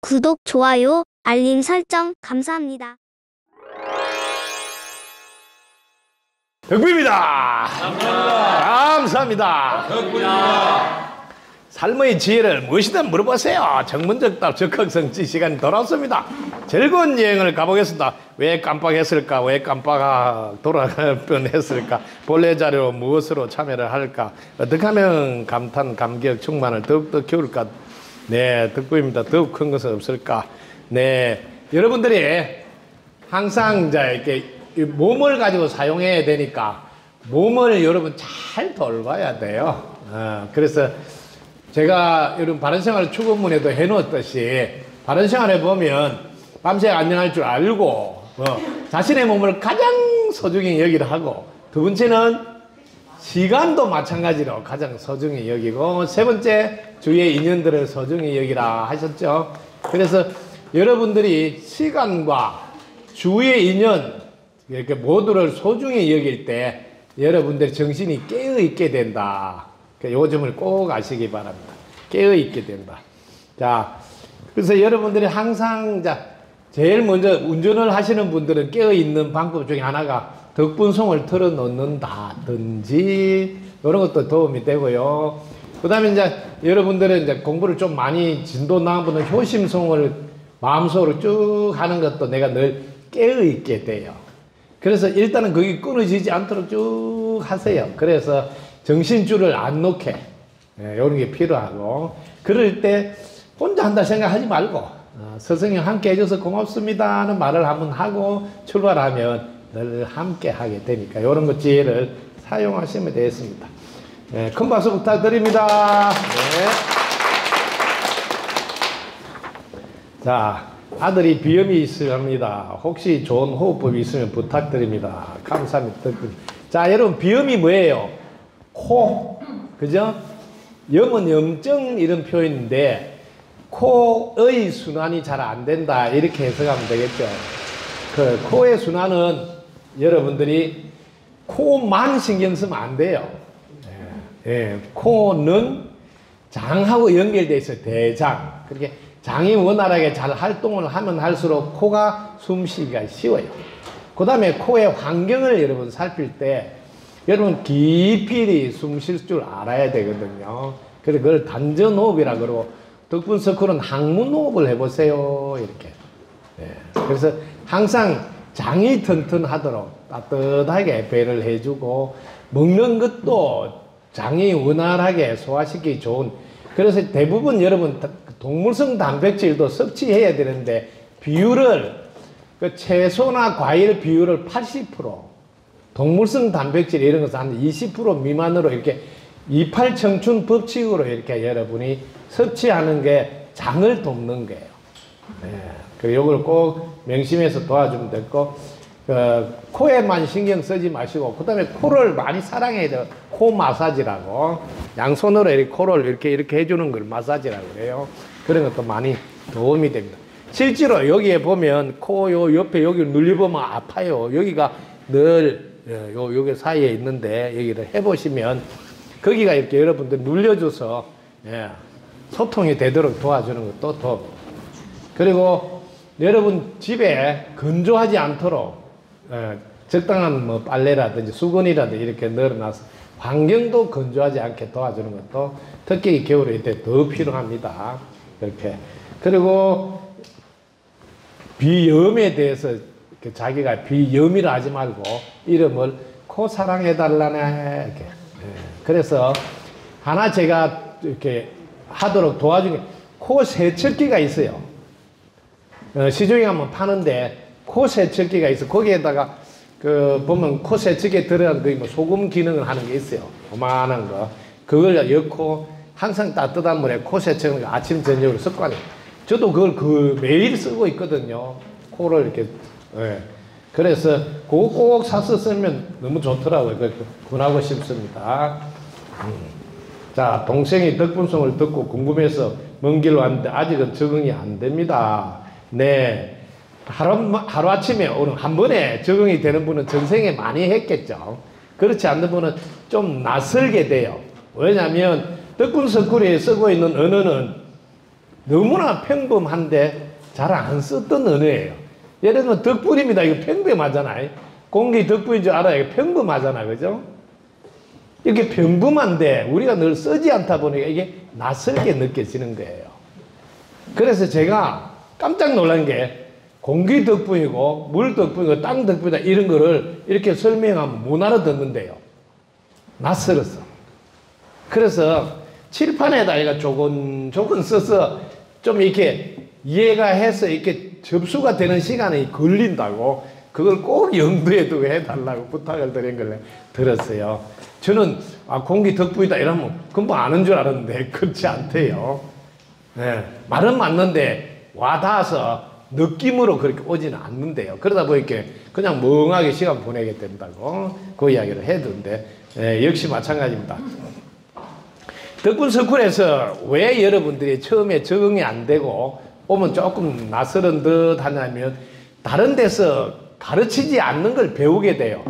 구독, 좋아요, 알림 설정 감사합니다. 덕구입니다. 감사합니다. 삶의 지혜를 무엇이든 물어보세요. 정문적답 적극성지 시간이 돌아왔습니다. 즐거운 여행을 가보겠습니다. 왜 깜빡했을까? 왜 깜빡 돌아갈 뻔했을까? 본래 자료로 무엇으로 참여를 할까? 어떻게 하면 감탄, 감격, 충만을 더욱더 키울까? 네, 덕구입니다. 더욱 큰 것은 없을까? 네, 여러분들이 항상 이렇게 몸을 가지고 사용해야 되니까 몸을 여러분 잘 돌봐야 돼요. 그래서 제가 여러분 바른생활 추구문에도 해놓았듯이 바른생활에 보면 밤새 안녕할 줄 알고 자신의 몸을 가장 소중히 여기라 하고, 두 번째는 시간도 마찬가지로 가장 소중히 여기고, 세 번째 주위의 인연들을 소중히 여기라 하셨죠. 그래서 여러분들이 시간과 주위의 인연 이렇게 모두를 소중히 여길 때 여러분들 정신이 깨어있게 된다. 요 점을 꼭 아시기 바랍니다. 깨어있게 된다. 자, 그래서 여러분들이 항상 제일 먼저 운전을 하시는 분들은 깨어있는 방법 중에 하나가 덕분송을 틀어놓는다든지 이런 것도 도움이 되고요. 그 다음에 여러분들은 공부를 좀 많이 진도 나은 분은 효심송을 마음속으로 쭉 하는 것도 내가 늘 깨어있게 돼요. 그래서 일단은 거기 끊어지지 않도록 쭉 하세요. 그래서 정신줄을 안 놓게, 이런 게 필요하고, 그럴 때 혼자 한다 생각하지 말고 스승님 함께 해줘서 고맙습니다 하는 말을 한번 하고 출발하면 늘 함께 하게 되니까 이런 것 지혜를 사용하시면 되겠습니다. 네, 큰 박수 부탁드립니다. 네. 자, 아들이 비염이 있습니다. 혹시 좋은 호흡법이 있으면 부탁드립니다. 감사합니다. 자, 여러분, 비염이 뭐예요? 코, 그죠? 염은 염증 이런 표현인데 코의 순환이 잘 안 된다 이렇게 해석하면 되겠죠. 그 코의 순환은 여러분들이 코만 신경 쓰면 안 돼요. 코는 장하고 연결되어 있어요. 대장. 그렇게 장이 원활하게 잘 활동을 하면 할수록 코가 숨쉬기가 쉬워요. 그 다음에 코의 환경을 여러분 살필 때 여러분 깊이 숨 쉴 줄 알아야 되거든요. 그래서 그걸 단전호흡이라 그러고, 덕분서클은 항문호흡을 해보세요. 이렇게. 그래서 항상 장이 튼튼하도록 따뜻하게 배를 해주고, 먹는 것도 장이 원활하게 소화시키기 좋은, 그래서 대부분 여러분 동물성 단백질도 섭취해야 되는데 비율을 그 채소나 과일 비율을 80%, 동물성 단백질 이런 것은 한 20% 미만으로 이렇게 28 청춘 법칙으로 이렇게 여러분이 섭취하는 게 장을 돕는 거예요. 그 요걸 꼭 명심해서 도와주면 되고, 코에만 신경 쓰지 마시고, 그 다음에 코를 많이 사랑해야 돼요. 코 마사지라고. 양손으로 이렇게 코를 이렇게 해주는 걸 마사지라고 그래요. 그런 것도 많이 도움이 됩니다. 실제로 여기에 보면 코 요 옆에 여기 눌려보면 아파요. 여기가 늘 여기 사이에 있는데 여기를 해보시면 거기가 이렇게 여러분들 눌려줘서 소통이 되도록 도와주는 것도 도움. 그리고 여러분 집에 건조하지 않도록 적당한 뭐 빨래라든지 수건이라든지 이렇게 널어놔서 환경도 건조하지 않게 도와주는 것도 특히 겨울에 이때 더 필요합니다. 그렇게. 그리고 비염에 대해서 자기가 비염이라 하지 말고 이름을 코 사랑해달라네. 이렇게. 그래서 하나 제가 이렇게 하도록 도와준 게 코 세척기가 있어요. 시중에 가면 파는데 코 세척기가 있어. 거기에다가 보면 코 세척기에 들어간 뭐 소금 기능을 하는 게 있어요. 요만한 거. 그걸 넣고 항상 따뜻한 물에 코 세척하는 거 아침 저녁으로 습관이에요. 저도 그걸 매일 쓰고 있거든요. 코를 이렇게. 그래서 그거 꼭 사서 쓰면 너무 좋더라고요. 권하고 싶습니다. 자, 동생이 덕분송을 듣고 궁금해서 먼 길 왔는데 아직은 적응이 안 됩니다. 네. 하루아침에 오늘 한 번에 적응이 되는 분은 전생에 많이 했겠죠. 그렇지 않는 분은 좀 낯설게 돼요. 왜냐하면 덕분서클에 쓰고 있는 언어는 너무나 평범한데 잘 안 썼던 언어예요. 예를 들면 덕분입니다. 이거 평범하잖아요. 공기 덕분인 줄 알아요. 이게 평범하잖아. 그죠? 이렇게 평범한데 우리가 늘 쓰지 않다 보니까 이게 낯설게 느껴지는 거예요. 그래서 제가 깜짝 놀란 게 공기 덕분이고 물 덕분이고 땅 덕분이다 이런 거를 이렇게 설명하면 못 알아듣는데요. 낯설었어. 그래서 칠판에다 얘가 조금 써서 좀 이렇게 이해가 해서 이렇게 접수가 되는 시간이 걸린다고 그걸 꼭 염두에 두고 해달라고 부탁을 드린 걸 들었어요. 저는 공기 덕분이다 이러면 금방 아는 줄 알았는데 그렇지 않대요. 네, 말은 맞는데 와닿아서 느낌으로 그렇게 오지는 않는데요. 그러다 보니까 그냥 멍하게 시간 보내게 된다고 그 이야기를 해두는데 역시 마찬가지입니다. 덕분 스쿨에서 왜 여러분들이 처음에 적응이 안 되고 오면 조금 낯설은 듯 하냐면 다른 데서 가르치지 않는 걸 배우게 돼요.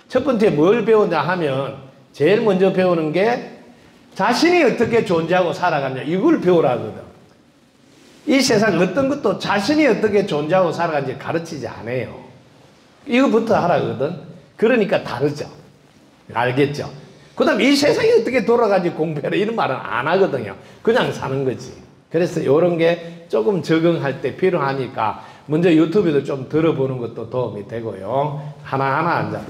첫 번째 뭘 배우냐 하면 제일 먼저 배우는 게 자신이 어떻게 존재하고 살아가냐 이걸 배우라 하거든. 이 세상 어떤 것도 자신이 어떻게 존재하고 살아가는지 가르치지 않아요. 이거부터 하라거든. 그러니까 다르죠. 알겠죠? 그 다음 이 세상이 어떻게 돌아가는지 공부해라 이런 말은 안 하거든요. 그냥 사는 거지. 그래서 이런 게 조금 적응할 때 필요하니까 먼저 유튜브에도 좀 들어보는 것도 도움이 되고요. 하나하나 앉아.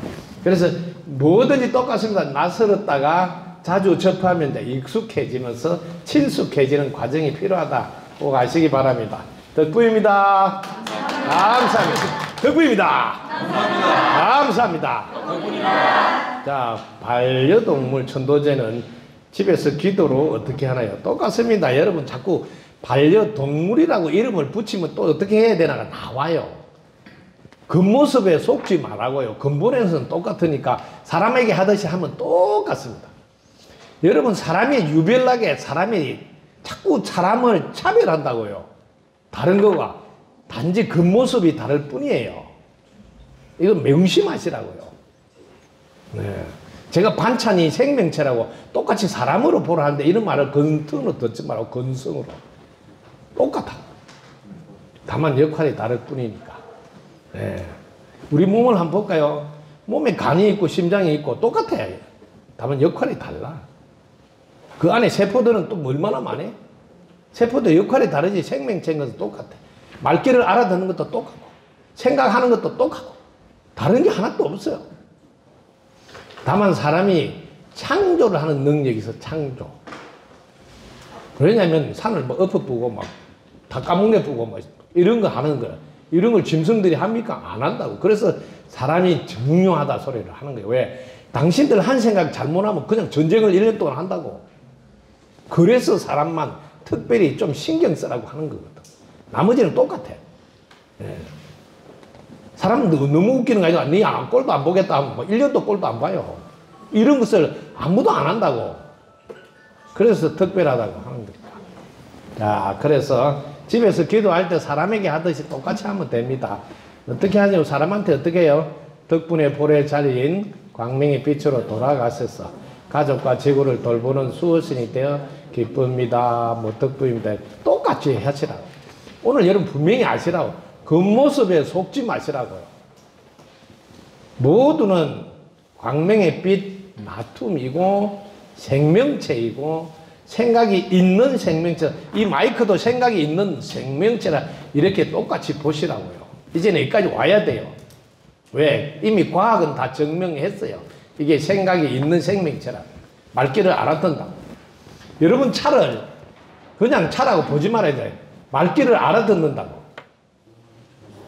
그래서 뭐든지 똑같습니다. 낯설었다가 자주 접하면 이제 익숙해지면서 친숙해지는 과정이 필요하다. 꼭 아시기 바랍니다. 덕분입니다. 감사합니다. 덕분입니다. 감사합니다. 덕분입니다. 자, 반려동물 천도제는 집에서 기도로 어떻게 하나요? 똑같습니다. 여러분 자꾸 반려동물이라고 이름을 붙이면 또 어떻게 해야 되나가 나와요. 겉모습에 속지 말라고요. 근본에서는 똑같으니까 사람에게 하듯이 하면 똑같습니다. 여러분 사람이 유별나게 사람이 자꾸 사람을 차별한다고요. 다른 거가 단지 겉모습이 다를 뿐이에요. 이건 명심하시라고요. 네. 제가 반찬이 생명체라고 똑같이 사람으로 보라 하는데 이런 말을 건성으로 듣지 말고 건성으로. 똑같아. 다만 역할이 다를 뿐이니까. 네. 우리 몸을 한번 볼까요? 몸에 간이 있고 심장이 있고 똑같아. 다만 역할이 달라. 그 안에 세포들은 또 얼마나 많아? 세포도 역할이 다르지 생명체인 것은 똑같아. 말귀를 알아듣는 것도 똑같고 생각하는 것도 똑같고 다른 게 하나도 없어요. 다만 사람이 창조를 하는 능력이 있어. 창조. 왜냐면 산을 뭐 엎어부고 막 닭가뭉개 부고 막 이런 거 하는 거야. 이런 걸 짐승들이 합니까? 안 한다고. 그래서 사람이 중요하다 소리를 하는 거예요. 왜? 당신들 한 생각 잘못하면 그냥 전쟁을 1년 동안 한다고. 그래서 사람만 특별히 좀 신경 쓰라고 하는 거거든. 나머지는 똑같아. 예. 사람은 너무 웃기는 거 아니야. 니 꼴도 안 보겠다 하면 뭐 1년도 꼴도 안 봐요. 이런 것을 아무도 안 한다고. 그래서 특별하다고 하는 겁니다. 자, 그래서 집에서 기도할 때 사람에게 하듯이 똑같이 하면 됩니다. 어떻게 하냐면 사람한테 어떻게 해요? 덕분에 볼에 잘린 광명의 빛으로 돌아가셔서 가족과 지구를 돌보는 수호신이 되어 기쁩니다. 뭐 덕분입니다. 똑같이 하시라고. 오늘 여러분 분명히 아시라고. 겉모습에 속지 마시라고요. 모두는 광명의 빛 나툼이고 생명체이고 생각이 있는 생명체. 이 마이크도 생각이 있는 생명체라 이렇게 똑같이 보시라고요. 이제는 여기까지 와야 돼요. 왜? 이미 과학은 다 증명했어요. 이게 생각이 있는 생명체라. 말귀를 알아듣는다고. 여러분 차를 그냥 차라고 보지 말아야 돼요. 말귀를 알아듣는다고.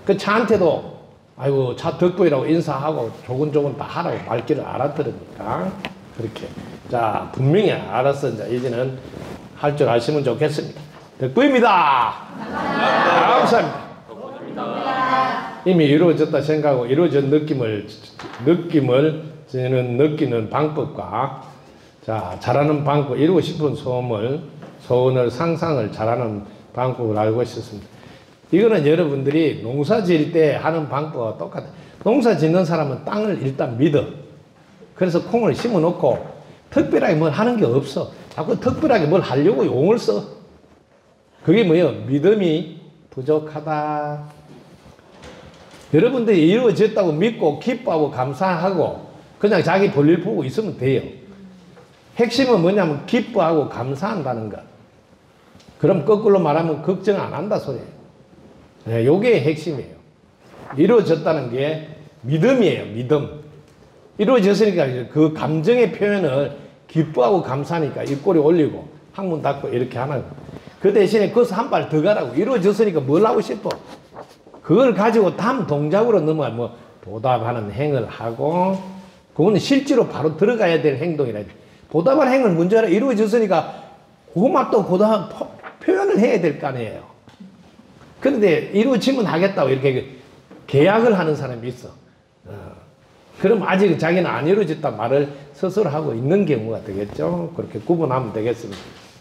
그 차한테도 아이고 차 덕분이라고 인사하고 조근조근 다 하라고 말귀를 알아들으니까 그렇게. 자, 분명히 알았어. 이제는 할 줄 아시면 좋겠습니다. 덕분입니다. 감사합니다. 이미 이루어졌다 생각하고 이루어진 느낌을 저는 느끼는 방법과 자, 잘하는 방법, 이루고 싶은 소원을 상상을 잘하는 방법을 알고 있었습니다. 이거는 여러분들이 농사 지을 때 하는 방법과 똑같아요. 농사 짓는 사람은 땅을 일단 믿어. 그래서 콩을 심어 놓고 특별하게 뭘 하는 게 없어. 자꾸 특별하게 뭘 하려고 용을 써. 그게 뭐예요? 믿음이 부족하다. 여러분들이 이루어졌다고 믿고 기뻐하고 감사하고 그냥 자기 볼일 보고 있으면 돼요. 핵심은 뭐냐면 기뻐하고 감사한다는 것. 그럼 거꾸로 말하면 걱정 안 한다 소리예요. 네, 요게 핵심이에요. 이루어졌다는 게 믿음이에요. 믿음. 이루어졌으니까 그 감정의 표현을 기뻐하고 감사하니까 입꼬리 올리고 항문 닫고 이렇게 하는 거예요. 그 대신에 거기서 한 발 더 가라고. 이루어졌으니까 뭘 하고 싶어? 그걸 가지고 다음 동작으로 넘어가. 뭐 보답하는 행을 하고, 그거는 실제로 바로 들어가야 될 행동이라. 보답하는 행을 먼저 하라. 이루어졌으니까 고맙다고 보답 표현을 해야 될 거 아니에요. 그런데 이루어지면 하겠다고 이렇게 계약을 하는 사람이 있어. 그럼 아직 자기는 안 이루어졌다 말을 스스로 하고 있는 경우가 되겠죠. 그렇게 구분하면 되겠습니다.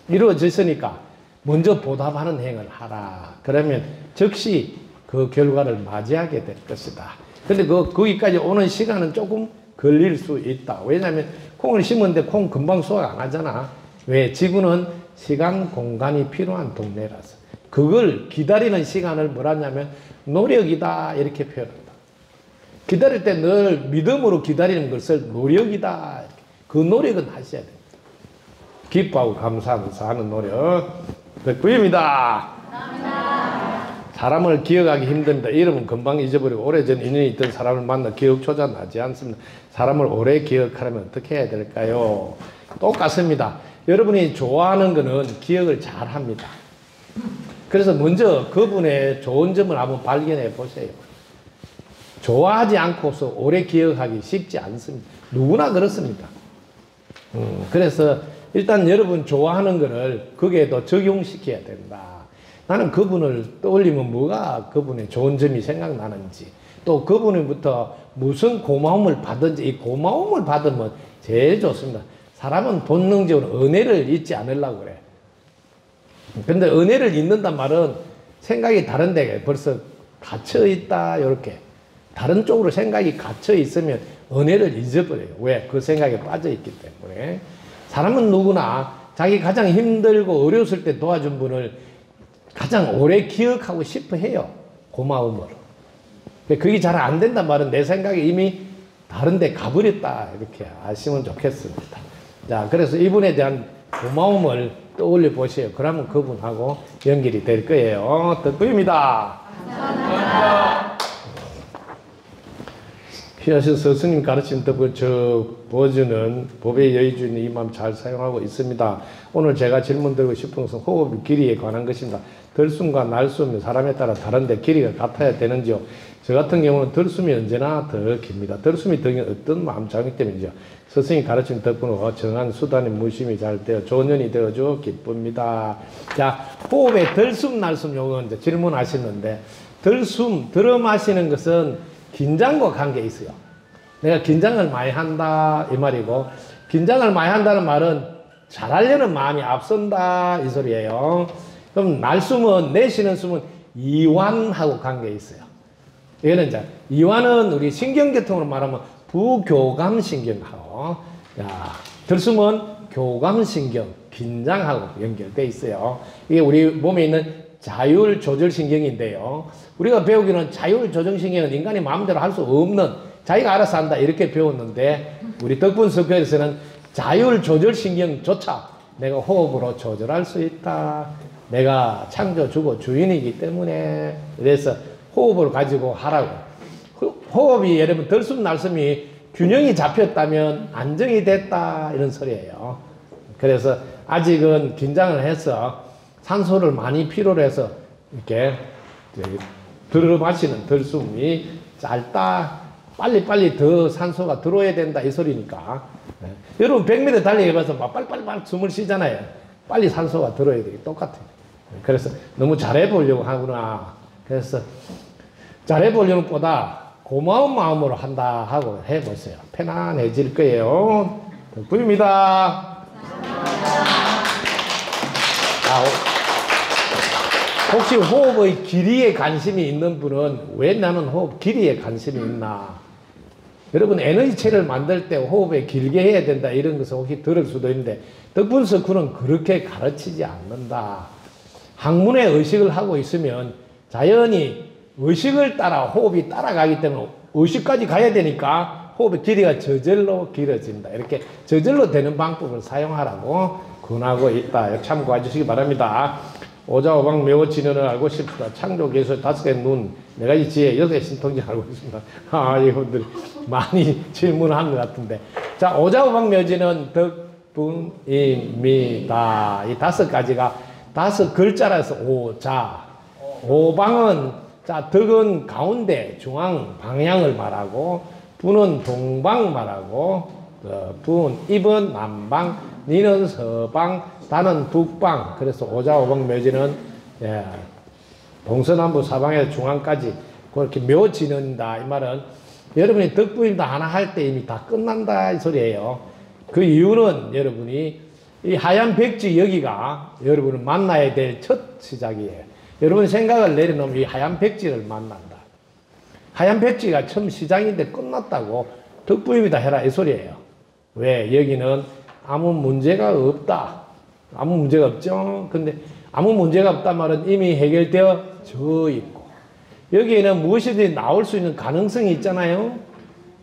이루어졌으니까 먼저 보답하는 행을 하라. 그러면 즉시 그 결과를 맞이하게 될 것이다. 근데 거기까지 오는 시간은 조금 걸릴 수 있다. 왜냐하면 콩을 심었는데 콩 금방 수확 안 하잖아. 왜? 지구는 시간, 공간이 필요한 동네라서. 그걸 기다리는 시간을 뭐라 하냐면 노력이다 이렇게 표현한다. 기다릴 때 늘 믿음으로 기다리는 것을 노력이다. 그 노력은 하셔야 됩니다. 기뻐하고 감사하면서 하는 노력. 백구입니다. 사람을 기억하기 힘듭니다. 이름은 금방 잊어버리고 오래전 인연이 있던 사람을 만나 기억조차 나지 않습니다. 사람을 오래 기억하려면 어떻게 해야 될까요? 똑같습니다. 여러분이 좋아하는 거는 기억을 잘 합니다. 그래서 먼저 그분의 좋은 점을 한번 발견해 보세요. 좋아하지 않고서 오래 기억하기 쉽지 않습니다. 누구나 그렇습니다. 그래서 일단 여러분 좋아하는 거를 거기에도 적용시켜야 된다. 나는 그분을 떠올리면 뭐가 그분의 좋은 점이 생각나는지, 또 그분으로부터 무슨 고마움을 받은지, 이 고마움을 받으면 제일 좋습니다. 사람은 본능적으로 은혜를 잊지 않으려고 그래. 근데 은혜를 잊는단 말은 생각이 다른 데에 벌써 갇혀 있다, 이렇게. 다른 쪽으로 생각이 갇혀 있으면 은혜를 잊어버려요. 왜? 그 생각에 빠져 있기 때문에. 사람은 누구나 자기 가장 힘들고 어려웠을 때 도와준 분을 가장 오래 기억하고 싶어 해요. 고마움으로. 그게 잘 안 된단 말은 내 생각이 이미 다른 데 가버렸다, 이렇게 아시면 좋겠습니다. 자, 그래서 이분에 대한 고마움을 떠올려 보세요. 그러면 그분하고 연결이 될 거예요. 덕구입니다. 감사합니다. 휘하신 스승님 가르친 덕을 저 보여주는 법의 여의주인 이 마음 잘 사용하고 있습니다. 오늘 제가 질문 드리고 싶은 것은 호흡 길이에 관한 것입니다. 들숨과 날숨 사람에 따라 다른데 길이가 같아야 되는지요? 저 같은 경우는 들숨이 언제나 더 깁니다. 들숨이 더 어떤 마음 장애 때문이죠? 스승이 가르친 덕분으로 정한 수단이 무심히 잘 되어 좋은 년이 되어줘 기쁩니다. 자, 호흡의 들숨 날숨 요거 이제 질문하시는데, 들숨 들어 마시는 것은 긴장과 관계 있어요. 내가 긴장을 많이 한다 이 말이고, 긴장을 많이 한다는 말은 잘하려는 마음이 앞선다 이 소리예요. 그럼 날숨은, 내쉬는 숨은 이완하고 관계 있어요. 이거는 이제 이완은 우리 신경계통으로 말하면 부교감신경하고, 야, 들숨은 교감신경, 긴장하고 연결돼 있어요. 이게 우리 몸에 있는 자율조절신경인데요. 우리가 배우기는 자율조절신경은 인간이 마음대로 할 수 없는, 자기가 알아서 한다 이렇게 배웠는데, 우리 덕분석에서는 자율조절신경조차 내가 호흡으로 조절할 수 있다. 내가 창조주고 주인이기 때문에. 그래서 호흡을 가지고 하라고. 호흡이 예를 들면 들숨 날숨이 균형이 잡혔다면 안정이 됐다 이런 소리예요. 그래서 아직은 긴장을 해서 산소를 많이 필요로 해서 이렇게 들어 마시는 들숨이 짧다. 빨리빨리 더 산소가 들어와야 된다 이 소리니까. 네. 여러분 100m 달리기 해봐서 막 빨리빨리 숨을 쉬잖아요. 빨리 산소가 들어야 되기 똑같아요. 그래서 너무 잘해보려고 하구나. 그래서 잘해보려는 것보다 고마운 마음으로 한다 하고 해보세요. 편안해질 거예요. 덕분입니다. 혹시 호흡의 길이에 관심이 있는 분은 왜 나는 호흡 길이에 관심이 있나? 여러분 에너지체를 만들 때 호흡에 길게 해야 된다 이런 것을 혹시 들을 수도 있는데 덕분석후는 그렇게 가르치지 않는다. 항문에 의식을 하고 있으면 자연히 의식을 따라 호흡이 따라가기 때문에 의식까지 가야 되니까 호흡의 길이가 저절로 길어진다. 이렇게 저절로 되는 방법을 사용하라고 권하고 있다. 참고해 주시기 바랍니다. 오자오방 묘 진언을 알고 싶다. 창조 예술 5개 눈, 4가지 지혜, 6개 신통지 알고 있습니다. 이분들 많이 질문하는 것 같은데. 자, 오자오방 묘지는 덕분입니다. 이 5가지가 5글자라서 오자. 오방은, 자, 덕은 가운데 중앙 방향을 말하고, 분은 동방 말하고, 분, 입은 남방, 니는 서방, 다는 북방. 그래서 오자오방 묘지는 동서남북 사방에서 중앙까지 그렇게 묘지는다. 이 말은 여러분이 덕분입니다 하나 할 때 이미 다 끝난다 이 소리예요. 그 이유는 여러분이 이 하얀 백지 여기가 여러분을 만나야 될 첫 시작이에요. 여러분 생각을 내려놓으면 이 하얀 백지를 만난다. 하얀 백지가 처음 시작인데 끝났다고 덕분입니다 해라 이 소리예요. 왜? 여기는 아무 문제가 없다. 아무 문제가 없죠. 근데 아무 문제가 없단 말은 이미 해결되어져 있고, 여기에는 무엇이든지 나올 수 있는 가능성이 있잖아요.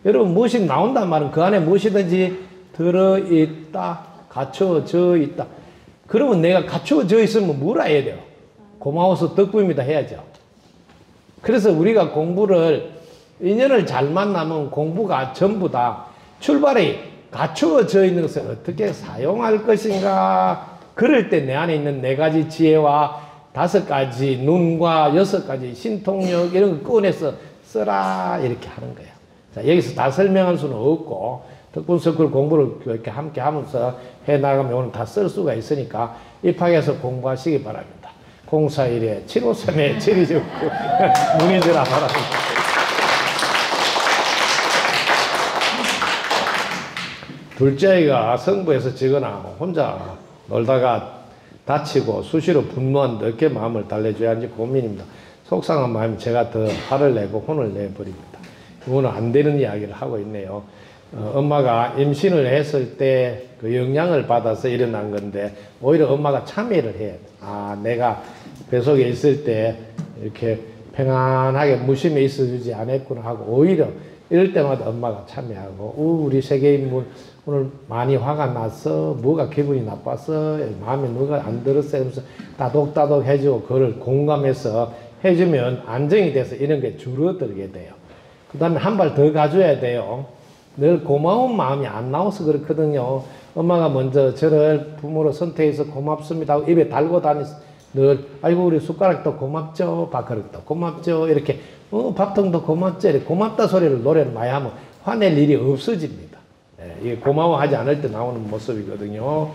여러분, 무엇이 나온단 말은 그 안에 무엇이든지 들어있다, 갖춰져 있다. 그러면 내가 갖춰져 있으면 뭘 해야 돼요? 고마워서 덕분입니다 해야죠. 그래서 우리가 공부를, 인연을 잘 만나면 공부가 전부 다 출발이 갖추어져 있는 것을 어떻게 사용할 것인가. 그럴 때 내 안에 있는 4가지 지혜와 5가지 눈과 6가지 신통력 이런 거 꺼내서 써라 이렇게 하는 거예요. 자, 여기서 다 설명할 수는 없고 덕분서클 공부를 이렇게 함께 하면서 해나가면 오늘 다 쓸 수가 있으니까 입학해서 공부하시기 바랍니다. 041에 753에 7269 문의 주라 바랍니다. 둘째 아이가 성부에서 지거나 혼자 놀다가 다치고 수시로 분노한 어깨 마음을 달래줘야 하는지 고민입니다. 속상한 마음에 제가 더 화를 내고 혼을 내버립니다. 이거는 안 되는 이야기를 하고 있네요. 엄마가 임신을 했을 때 그 영향을 받아서 일어난 건데 오히려 엄마가 참여를 해야 돼. 내가 뱃속에 있을 때 이렇게 평안하게 무심히 있어주지 않았구나 하고 오히려 이럴 때마다 엄마가 참여하고 우리 세계인분 오늘 많이 화가 났어, 뭐가 기분이 나빴어, 마음에 뭐가 안 들었어 하면서 따독따독 해주고 그걸 공감해서 해주면 안정이 돼서 이런 게 줄어들게 돼요. 그 다음에 한 발 더 가줘야 돼요. 늘 고마운 마음이 안 나와서 그렇거든요. 엄마가 먼저 저를 부모로 선택해서 고맙습니다 하고 입에 달고 다니서 늘 아이고 우리 숟가락도 고맙죠, 밥그릇도 고맙죠, 이렇게 밥통도 고맙죠, 이렇게 고맙다 소리를 노래를 많이 하면 화낼 일이 없어집니다. 이게 고마워하지 않을 때 나오는 모습이거든요.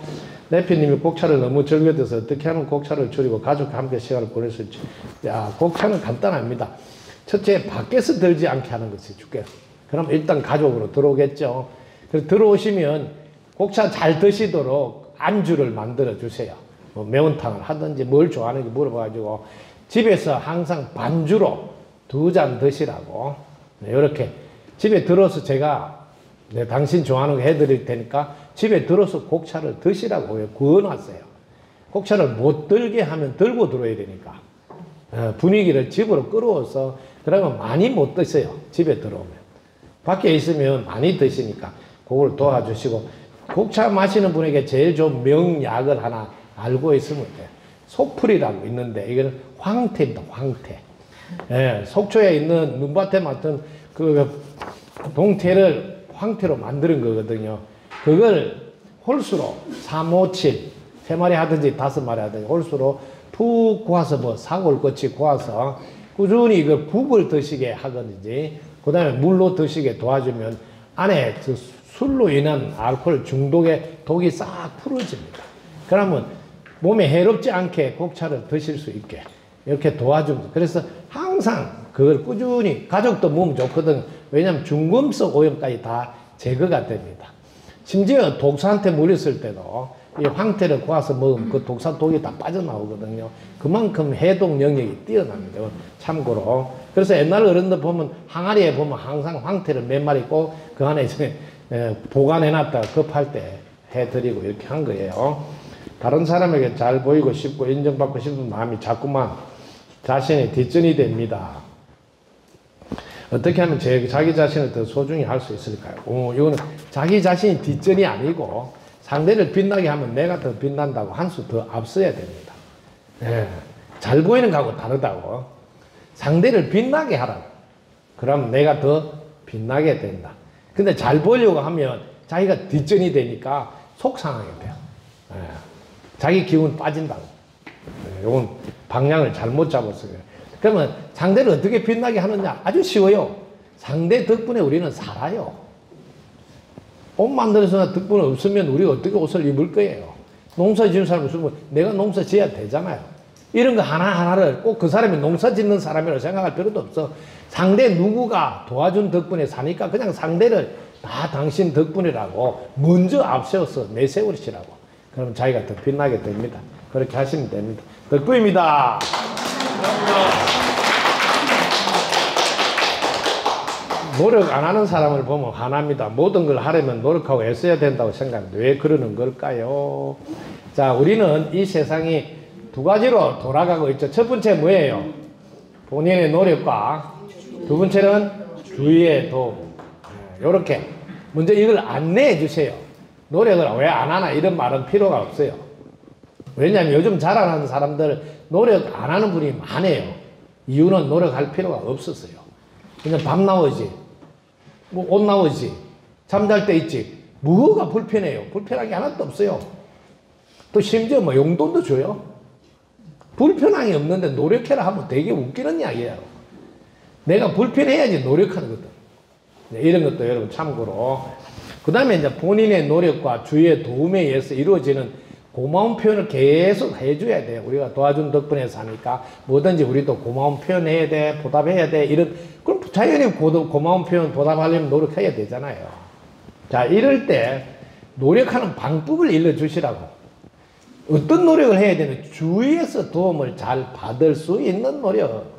대표님이 곡차를 너무 즐겨서 어떻게 하면 곡차를 줄이고 가족과 함께 시간을 보낼 수 있지? 곡차는 간단합니다. 첫째, 밖에서 들지 않게 하는 것이 중요해요. 그럼 일단 가족으로 들어오겠죠. 그래서 들어오시면 곡차 잘 드시도록 안주를 만들어 주세요. 뭐 매운탕을 하든지 뭘 좋아하는지 물어봐가지고 집에서 항상 반주로 2잔 드시라고 이렇게 집에 들어서 제가 당신 좋아하는 거 해드릴 테니까 집에 들어서 곡차를 드시라고 구워놨어요. 곡차를 못 들게 하면 들고 들어야 되니까 분위기를 집으로 끌어와서 그러면 많이 못 드세요. 집에 들어오면. 밖에 있으면 많이 드시니까 그걸 도와주시고 곡차 마시는 분에게 제일 좋은 명약을 하나 알고 있으면 돼요. 속풀이라고 있는데 이거는 황태입니다. 황태. 속초에 있는 눈밭에 맡은 그 동태를 황태로 만드는 거거든요. 그걸 홀수로 357 3마리 하든지 5마리 하든지 홀수로 푹 고아서 뭐 사골같이 고아서 꾸준히 이걸 국을 드시게 하든지 그 다음에 물로 드시게 도와주면 안에 그 술로 인한 알코올 중독의 독이 싹 풀어집니다. 그러면 몸에 해롭지 않게 곡차를 드실 수 있게 이렇게 도와줍니다. 그래서 항상 그걸 꾸준히 가족도 먹으면 좋거든. 왜냐하면 중금속 오염까지 다 제거가 됩니다. 심지어 독사한테 물렸을 때도 이 황태를 고아서 먹으면 그 독사 독이 다 빠져나오거든요. 그만큼 해독 영역이 뛰어납니다. 참고로. 그래서 옛날 어른들 보면 항아리에 보면 항상 황태를 몇 마리 꼭 그 안에 이제 보관해놨다가 급할 때 해드리고 이렇게 한 거예요. 다른 사람에게 잘 보이고 싶고 인정받고 싶은 마음이 자꾸만 자신의 뒷전이 됩니다. 어떻게 하면 자기 자신을 더 소중히 할 수 있을까요? 이거는 자기 자신이 뒷전이 아니고 상대를 빛나게 하면 내가 더 빛난다고 한 수 더 앞서야 됩니다. 예, 잘 보이는 거하고 다르다고. 상대를 빛나게 하라고. 그럼 내가 더 빛나게 된다. 근데 잘 보려고 하면 자기가 뒷전이 되니까 속상하게 돼요. 예, 자기 기운 빠진다고. 예, 이건 방향을 잘못 잡았어요. 그러면 상대를 어떻게 빛나게 하느냐? 아주 쉬워요. 상대 덕분에 우리는 살아요. 옷 만들어서 덕분에 없으면 우리가 어떻게 옷을 입을 거예요? 농사 지은 사람 없으면 내가 농사 지어야 되잖아요. 이런 거 하나하나를 꼭 그 사람이 농사 짓는 사람이라고 생각할 필요도 없어. 상대 누구가 도와준 덕분에 사니까 그냥 상대를 다 당신 덕분이라고 먼저 앞세워서 내세우시라고. 그럼 자기가 더 빛나게 됩니다. 그렇게 하시면 됩니다. 덕분입니다. 노력 안 하는 사람을 보면 화납니다. 모든 걸 하려면 노력하고 애써야 된다고 생각합니다. 왜 그러는 걸까요? 자, 우리는 이 세상이 두 가지로 돌아가고 있죠. 첫 번째 뭐예요? 본인의 노력과 두 번째는 주위의 도움. 이렇게 먼저 이걸 안내해 주세요. 노력을 왜 안 하나 이런 말은 필요가 없어요. 왜냐하면 요즘 자라나는 사람들 노력 안 하는 분이 많아요. 이유는 노력할 필요가 없었어요. 그냥 밥 나오지, 뭐 옷 나오지, 잠잘 때 있지. 뭐가 불편해요? 불편한 게 하나도 없어요. 또 심지어 뭐 용돈도 줘요. 불편한 게 없는데 노력해라 하면 되게 웃기는 이야기예요. 내가 불편해야지 노력하는 거든. 이런 것도 여러분 참고로. 그 다음에 이제 본인의 노력과 주위의 도움에 의해서 이루어지는 고마운 표현을 계속 해줘야 돼요. 우리가 도와준 덕분에 사니까 뭐든지 우리도 고마운 표현 해야 돼, 보답해야 돼. 그럼 자연히 고마운 표현 보답하려면 노력해야 되잖아요. 자, 이럴 때 노력하는 방법을 일러주시라고. 어떤 노력을 해야 되는? 주위에서 도움을 잘 받을 수 있는 노력.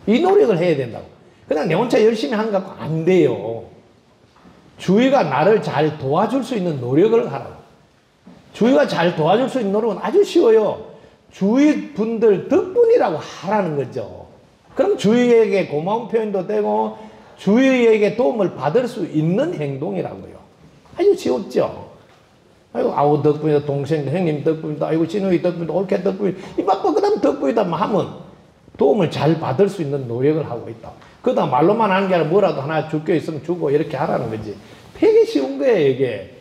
이 노력을 해야 된다고. 그냥 내 혼자 열심히 하는 거 갖고 안 돼요. 주위가 나를 잘 도와줄 수 있는 노력을 하라고. 주위가 잘 도와줄 수 있는 노력은 아주 쉬워요. 주위 분들 덕분이라고 하라는 거죠. 그럼 주위에게 고마운 표현도 되고 주위에게 도움을 받을 수 있는 행동이라고요. 아주 쉬웠죠. 아이고, 아우 덕분이다, 동생, 형님 덕분이다, 아이고, 진우이 덕분이다, 올케 덕분이다, 이바빠 그 다음 덕분이다 하면 도움을 잘 받을 수 있는 노력을 하고 있다. 그다음 말로만 하는 게 아니라 뭐라도 하나 줄 게 있으면 주고 이렇게 하라는 거지. 되게 쉬운 거예요, 이게.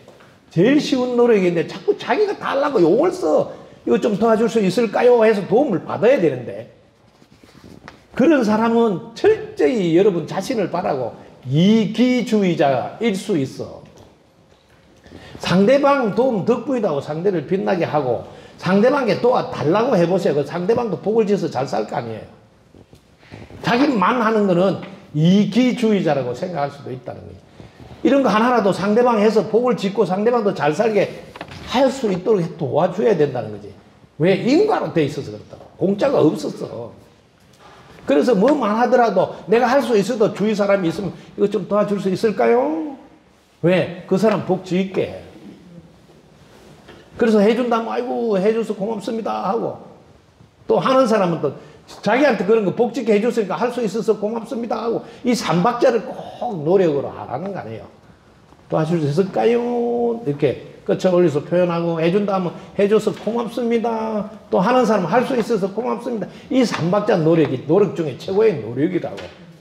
제일 쉬운 노력인데 자꾸 자기가 달라고 용을 써. 이거 좀 도와줄 수 있을까요? 해서 도움을 받아야 되는데. 그런 사람은 철저히 여러분 자신을 바라고 이기주의자일 수 있어. 상대방 도움 덕분이라고 상대를 빛나게 하고 상대방에게 도와달라고 해보세요. 그 상대방도 복을 지어서 잘 살 거 아니에요. 자기만 하는 거는 이기주의자라고 생각할 수도 있다는 거예요. 이런 거 하나라도 상대방 해서 복을 짓고 상대방도 잘 살게 할 수 있도록 도와줘야 된다는 거지. 왜? 인과로 돼 있어서 그렇다고. 공짜가 없었어. 그래서 뭐만 하더라도 내가 할 수 있어도 주위 사람이 있으면 이거 좀 도와줄 수 있을까요? 왜? 그 사람 복 지을게. 그래서 해준다면 아이고 해줘서 고맙습니다 하고 또 하는 사람은 또 자기한테 그런 거 복 짓게 해줬으니까 할 수 있어서 고맙습니다 하고 이 삼박자를 꼭 노력으로 하라는 거 아니에요. 도와줄 수 있을까요? 이렇게 끝에 올려서 표현하고 해준다면 해줘서 고맙습니다. 또 하는 사람은 할 수 있어서 고맙습니다. 이 삼박자 노력이 노력 중에 최고의 노력이라고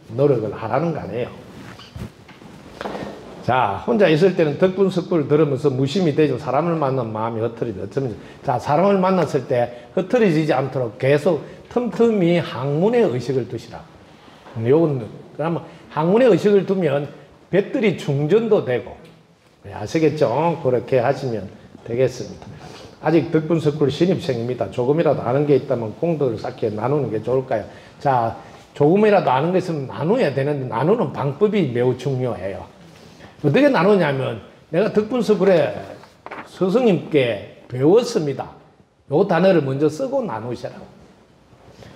노력을 하라는 거 아니에요. 자, 혼자 있을 때는 덕분 석불을 들으면서 무심히 되죠. 사람을 만난 마음이 흩어지죠. 자, 사람을 만났을 때 흩어지지 않도록 계속 틈틈이 항문의 의식을 두시라. 요건, 그러면 항문의 의식을 두면 배터리 충전도 되고, 아시겠죠? 그렇게 하시면 되겠습니다. 아직 덕분 석불 신입생입니다. 조금이라도 아는 게 있다면 공덕을 쌓기에 나누는 게 좋을까요? 자, 조금이라도 아는 게 있으면 나눠야 되는데 나누는 방법이 매우 중요해요. 어떻게 나누냐면 내가 덕분석불에 스승님께 배웠습니다. 요 단어를 먼저 쓰고 나누시라고.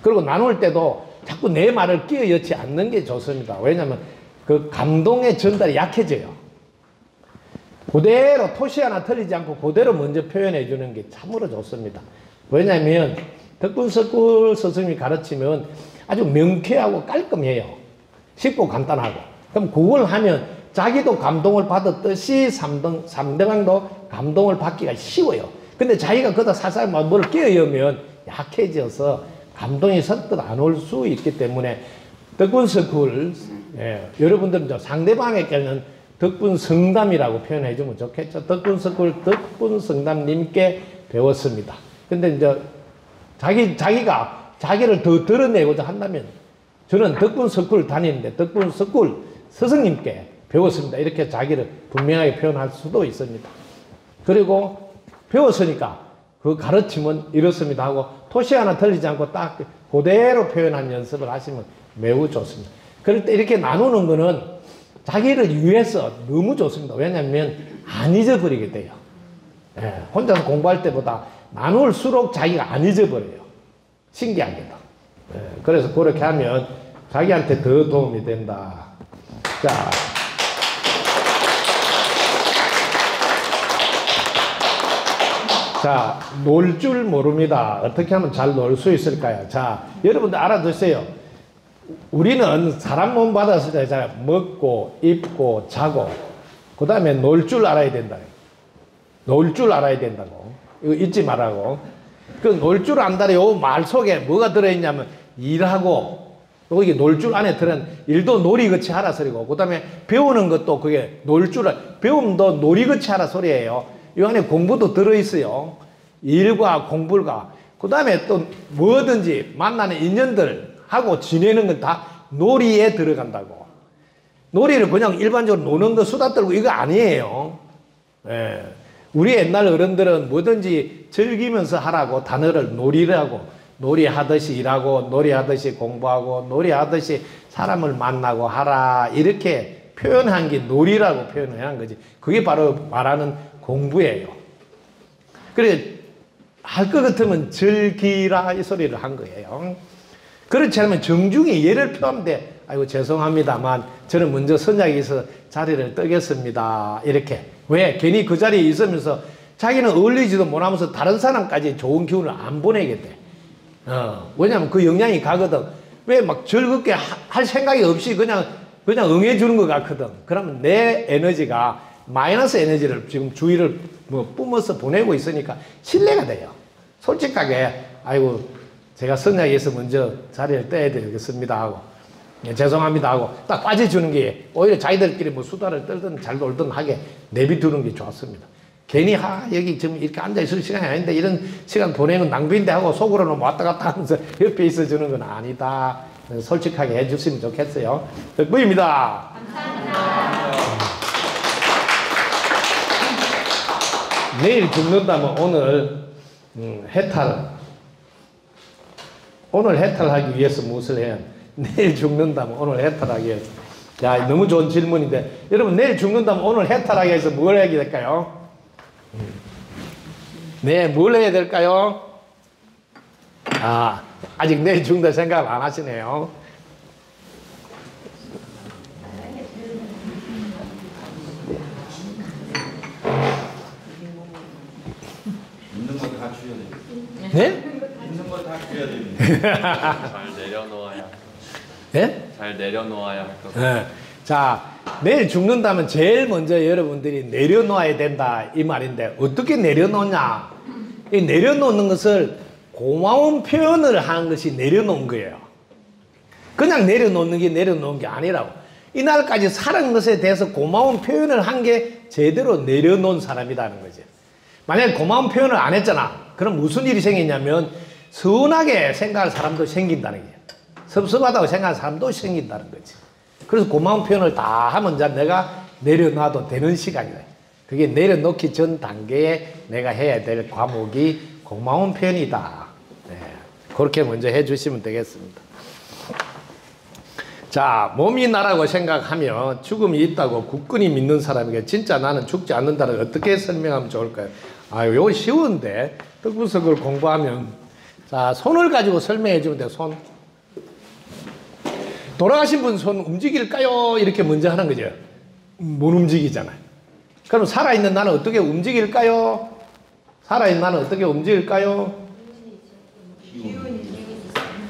그리고 나눌 때도 자꾸 내 말을 끼어 넣지 않는 게 좋습니다. 왜냐하면 그 감동의 전달이 약해져요. 그대로 토시 하나 틀리지 않고 그대로 먼저 표현해 주는 게 참으로 좋습니다. 왜냐하면 덕분석굴 스승님이 가르치면 아주 명쾌하고 깔끔해요. 쉽고 간단하고. 그럼 그걸 하면 자기도 감동을 받았듯이 상대방도 감동을 받기가 쉬워요. 근데 자기가 그다 살살 뭘 끼어오면 약해져서 감동이 선뜻 안 올 수 있기 때문에 덕분석굴, 여러분들은 상대방에게는 덕분성담이라고 표현해 주면 좋겠죠. 덕분석굴 덕분성담님께 배웠습니다. 근데 이제 자기가 자기를 더 드러내고자 한다면 저는 덕분석굴 다니는데 덕분석굴 스승님께 배웠습니다. 이렇게 자기를 분명하게 표현할 수도 있습니다. 그리고 배웠으니까 그 가르침은 이렇습니다 하고 토시 하나 틀리지 않고 딱 그대로 표현한 연습을 하시면 매우 좋습니다. 그럴 때 이렇게 나누는 거는 자기를 위해서 너무 좋습니다. 왜냐하면 안 잊어버리게 돼요. 혼자서 공부할 때보다 나눌수록 자기가 안 잊어버려요. 신기하게도. 그래서 그렇게 하면 자기한테 더 도움이 된다. 자, 놀 줄 모릅니다. 어떻게 하면 잘 놀 수 있을까요? 자, 여러분들 알아두세요. 우리는 사람 몸 받았을 때 자, 먹고, 입고, 자고, 그 다음에 놀 줄 알아야 된다. 놀 줄 알아야 된다고. 이거 잊지 말라고. 그 놀 줄 안다는 요 말 속에 뭐가 들어있냐면 일하고, 또 이게 놀 줄 안에 들은 일도 놀이같이 하라 소리고, 그 다음에 배우는 것도 그게 놀 줄, 배움도 놀이같이 하라 소리예요. 이 안에 공부도 들어있어요. 일과 공부가. 그 다음에 또 뭐든지 만나는 인연들하고 지내는 건 다 놀이에 들어간다고. 놀이를 그냥 일반적으로 노는 거 수다 떨고 이거 아니에요. 우리 옛날 어른들은 뭐든지 즐기면서 하라고 단어를 놀이라고, 놀이하듯이 일하고, 놀이하듯이 공부하고, 놀이하듯이 사람을 만나고 하라. 이렇게 표현한 게 놀이라고 표현을 한 거지. 그게 바로 말하는 공부예요. 그래, 할 것 같으면 즐기라 이 소리를 한 거예요. 그렇지 않으면 정중히 예를 표하는데, 아이고, 죄송합니다만, 저는 먼저 선약에서 자리를 뜨겠습니다. 이렇게. 왜? 괜히 그 자리에 있으면서 자기는 어울리지도 못하면서 다른 사람까지 좋은 기운을 안 보내게 돼. 왜냐면 그 영향이 가거든. 왜 막 즐겁게 할 생각이 없이 그냥 응해주는 것 같거든. 그러면 내 에너지가 마이너스 에너지를 지금 주위를 뭐 뿜어서 보내고 있으니까 신뢰가 돼요. 솔직하게, 아이고, 제가 선약에서 먼저 자리를 떼야 되겠습니다 하고, 죄송합니다 하고 딱 빠져주는 게 오히려 자기들끼리 뭐 수다를 떨든 잘 놀든 하게 내비두는 게 좋습니다. 괜히 여기 지금 이렇게 앉아있을 시간이 아닌데 이런 시간 보내는 낭비인데 하고 속으로는 왔다 갔다 하면서 옆에 있어주는 건 아니다. 솔직하게 해주시면 좋겠어요. 덕분입니다. 감사합니다. 내일 죽는다면 오늘 오늘 해탈하기 위해서 무엇을 해야 내일 죽는다면 오늘 해탈하기 위해서. 야, 너무 좋은 질문인데 여러분, 내일 죽는다면 오늘 해탈하기 위해서 뭘 해야 될까요? 네, 뭘 해야 될까요? 아직 내일 죽는다 생각 안 하시네요. 있는 걸 다 줘야 돼. 네? 있는 걸 다 줘야 됩니다. 잘 내려놓아야. 네? 잘 내려놓아야 할 것. 네. 자, 내일 죽는다면 제일 먼저 여러분들이 내려놓아야 된다 이 말인데, 어떻게 내려놓냐? 이 내려놓는 것을 고마운 표현을 하는 것이 내려놓은 거예요. 그냥 내려놓는 게 내려놓은 게 아니라고. 이날까지 살은 것에 대해서 고마운 표현을 한 게 제대로 내려놓은 사람이라는 거지. 만약에 고마운 표현을 안 했잖아. 그럼 무슨 일이 생기냐면 서운하게 생각할 사람도 생긴다는 거예요. 섭섭하다고 생각하는 사람도 생긴다는 거지. 그래서 고마운 표현을 다 하면 이제 내가 내려놔도 되는 시간이다. 그게 내려놓기 전 단계에 내가 해야 될 과목이 고마운 표현이다. 네. 그렇게 먼저 해주시면 되겠습니다. 자, 몸이 나라고 생각하면 죽음이 있다고 굳건히 믿는 사람에게 진짜 나는 죽지 않는다를 어떻게 설명하면 좋을까요? 이거 쉬운데 덕분석을 공부하면, 자, 손을 가지고 설명해 주면 돼요. 손. 돌아가신 분 손 움직일까요? 이렇게 먼저 하는 거죠. 못 움직이잖아요. 그럼 살아있는 나는 어떻게 움직일까요? 살아있는 나는 어떻게 움직일까요?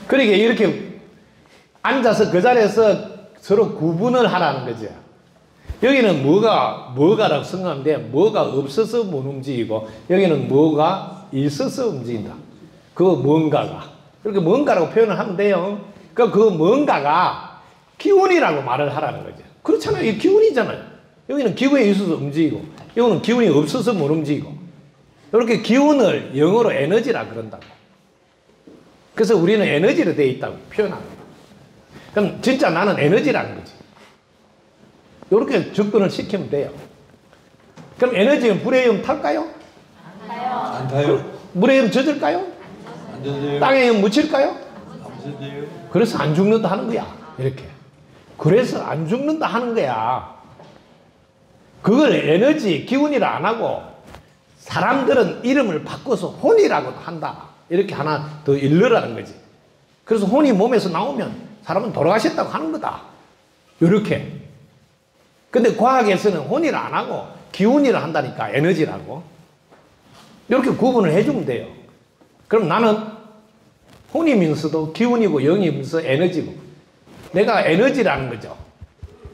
그러니까 이렇게 앉아서 그 자리에서 서로 구분을 하라는 거죠. 여기는 뭐가라고 생각하는데 뭐가 없어서 못 움직이고 여기는 뭐가 있어서 움직인다. 그 뭔가가. 그렇게 뭔가라고 표현을 하면 돼요. 그 뭔가가 기운이라고 말을 하라는 거죠. 그렇잖아요. 이 기운이잖아요. 여기는 기운이 있어서 움직이고 여기는 기운이 없어서 못 움직이고 이렇게 기운을 영어로 에너지라 그런다고. 그래서 우리는 에너지로 되어 있다고 표현합니다. 그럼 진짜 나는 에너지라는 거지. 이렇게 접근을 시키면 돼요. 그럼 에너지는 불의 영 탈까요? 안 타요. 물의 영 젖을까요? 안 젖어요. 땅의 영 묻힐까요? 안 젖어요. 그래서 안 죽는다 하는 거야. 이렇게. 그래서 안 죽는다 하는 거야. 그걸 에너지, 기운이라 안 하고 사람들은 이름을 바꿔서 혼이라고도 한다. 이렇게 하나 더 일러라는 거지. 그래서 혼이 몸에서 나오면 사람은 돌아가셨다고 하는 거다. 이렇게. 근데 과학에서는 혼이라 안 하고 기운이라 한다니까. 에너지라고. 이렇게 구분을 해주면 돼요. 그럼 나는 혼이면서도 기운이고 영이면서 에너지고 내가 에너지라는 거죠.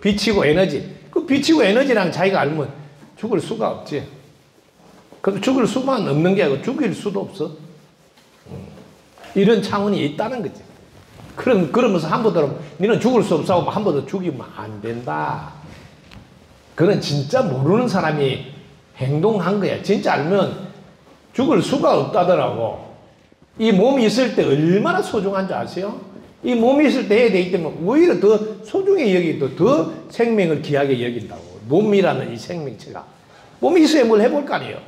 빛이고 에너지. 그 빛이고 에너지라는 자기가 알면 죽을 수가 없지. 그럼 죽을 수만 없는 게 아니고 죽일 수도 없어. 이런 차원이 있다는 거지. 그러면서 한 번 더 너는 죽을 수 없어 하고 한 번 더 죽이면 안 된다. 그건 진짜 모르는 사람이 행동한 거야. 진짜 알면 죽을 수가 없다더라고. 이 몸이 있을 때 얼마나 소중한 줄 아세요? 이 몸이 있을 때 해야 되기 때문에 오히려 더 소중히 여기고 더 생명을 귀하게 여긴다고. 몸이라는 이 생명체가. 몸이 있어야 뭘 해볼 거 아니에요.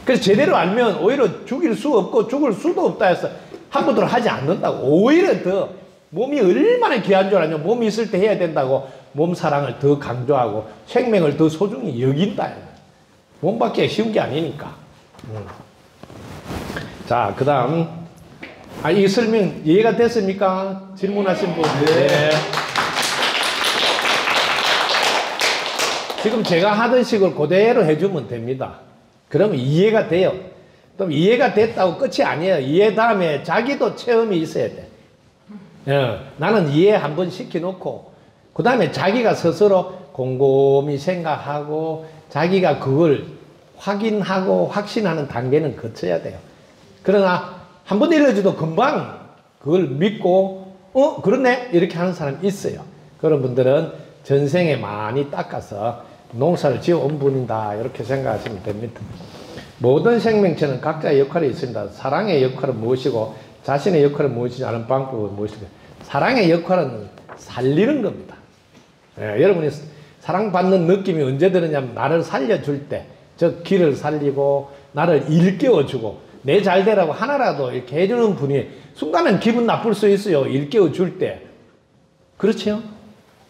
그래서 제대로 알면 오히려 죽일 수 없고 죽을 수도 없다 해서 한 번도 하지 않는다고. 오히려 더 몸이 얼마나 귀한 줄 아냐. 몸이 있을 때 해야 된다고 몸 사랑을 더 강조하고 생명을 더 소중히 여긴다. 몸 받기가 쉬운 게 아니니까. 자, 그 다음. 이 설명 이해가 됐습니까? 질문하신 분. 네. 지금 제가 하던 식을 그대로 해주면 됩니다. 그러면 이해가 돼요. 또 이해가 됐다고 끝이 아니에요. 이해 다음에 자기도 체험이 있어야 돼. 나는 이해 한번 시켜놓고 그 다음에 자기가 스스로 곰곰이 생각하고 자기가 그걸 확인하고 확신하는 단계는 거쳐야 돼요. 그러나 한번 일러줘도 금방 그걸 믿고 그렇네 이렇게 하는 사람이 있어요. 그런 분들은 전생에 많이 닦아서 농사를 지어온 분이다 이렇게 생각하시면 됩니다. 모든 생명체는 각자의 역할이 있습니다. 사랑의 역할은 무엇이고 자신의 역할은 무엇이지 않은 방법은 무엇이고 사랑의 역할은 살리는 겁니다. 여러분이 사랑받는 느낌이 언제 드느냐면 나를 살려줄 때 즉 길을 살리고 나를 일깨워주고 내 잘되라고 하나라도 이렇게 해주는 분이 순간은 기분 나쁠 수 있어요. 일깨워줄 때. 그렇죠?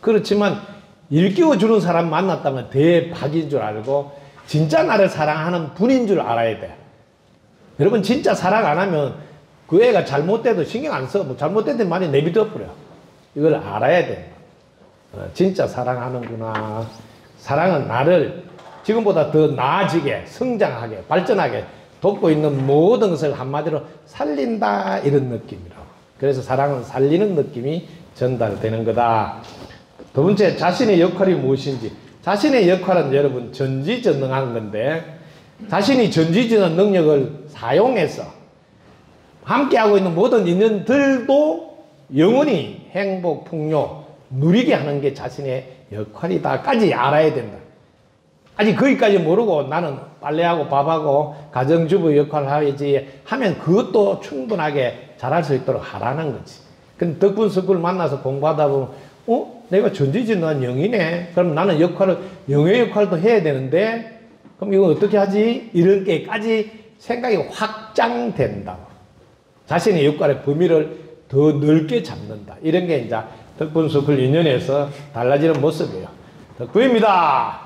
그렇지만 일깨워주는 사람 만났다면 대박인 줄 알고 진짜 나를 사랑하는 분인 줄 알아야 돼. 여러분 진짜 사랑 안 하면 그 애가 잘못돼도 신경 안 써. 뭐 잘못된 말이 내비둬 버려. 이걸 알아야 돼. 진짜 사랑하는구나. 사랑은 나를 지금보다 더 나아지게 성장하게 발전하게 돕고 있는 모든 것을 한마디로 살린다 이런 느낌이라고. 그래서 사랑은 살리는 느낌이 전달되는 거다. 두 번째 자신의 역할이 무엇인지. 자신의 역할은 여러분 전지전능한 건데 자신이 전지전능 능력을 사용해서 함께하고 있는 모든 인연들도 영원히 행복 풍요 누리게 하는 게 자신의 역할이다까지 알아야 된다. 아직 거기까지 모르고 나는 빨래하고 밥하고 가정주부 역할을 해야지 하면 그것도 충분하게 잘할 수 있도록 하라는 거지. 근데 덕분 석굴 만나서 공부하다 보면 내가 전지전능한 영이네. 그럼 나는 영의 역할도 해야 되는데 그럼 이거 어떻게 하지? 이런 게까지 생각이 확장된다고. 자신의 역할의 범위를 더 넓게 잡는다. 이런 게 이제 덕분 석굴 인연에서 달라지는 모습이에요. 덕분입니다.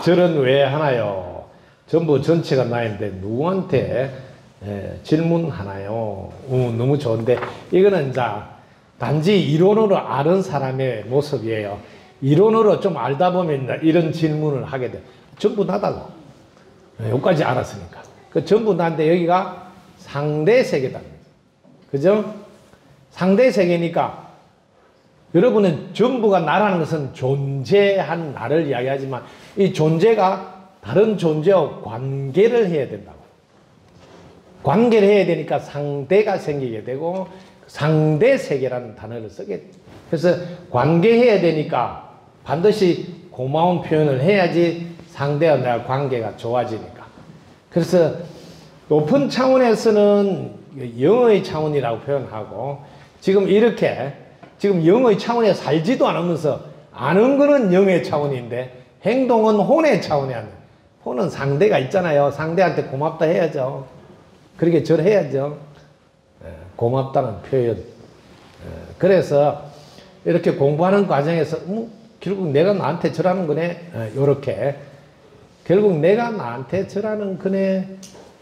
절은 왜 하나요? 전부 전체가 나인데 누구한테 질문하나요? 너무 좋은데 이거는 이제 단지 이론으로 아는 사람의 모습이에요. 이론으로 좀 알다 보면 이런 질문을 하게 돼. 전부 나다고. 여기까지 알았으니까. 그 전부 나인데 여기가 상대 세계다. 그죠? 상대 세계니까 여러분은 전부가 나라는 것은 존재한 나를 이야기하지만 이 존재가 다른 존재와 관계를 해야 된다고. 관계를 해야 되니까 상대가 생기게 되고 상대 세계라는 단어를 쓰게 돼. 그래서 관계해야 되니까 반드시 고마운 표현을 해야지 상대와 내가 관계가 좋아지니까. 그래서 높은 차원에서는 영의 차원이라고 표현하고 지금 이렇게 지금 영의 차원에 살지도 않으면서 아는 거는 영의 차원인데 행동은 혼의 차원이 아니에요. 혼은 상대가 있잖아요. 상대한테 고맙다 해야죠. 그렇게 절해야죠. 고맙다는 표현. 그래서 이렇게 공부하는 과정에서 결국 내가 나한테 절하는 거네. 요렇게 결국 내가 나한테 절하는 거네.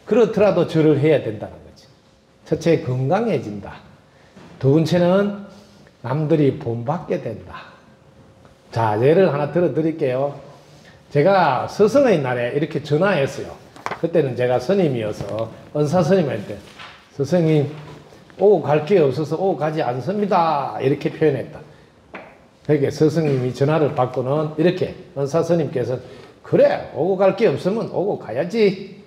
그렇더라도 절을 해야 된다는 거지. 첫째 건강해진다. 두 번째는 남들이 본받게 된다. 자, 예를 하나 들어드릴게요. 제가 스승의 날에 이렇게 전화했어요. 그때는 제가 스님이어서 은사 스님한테 스승님 오고 갈 게 없어서 오고 가지 않습니다. 이렇게 표현했다. 그러니까 스승님이 전화를 받고는 이렇게 은사 스님께서 그래 오고 갈 게 없으면 오고 가야지.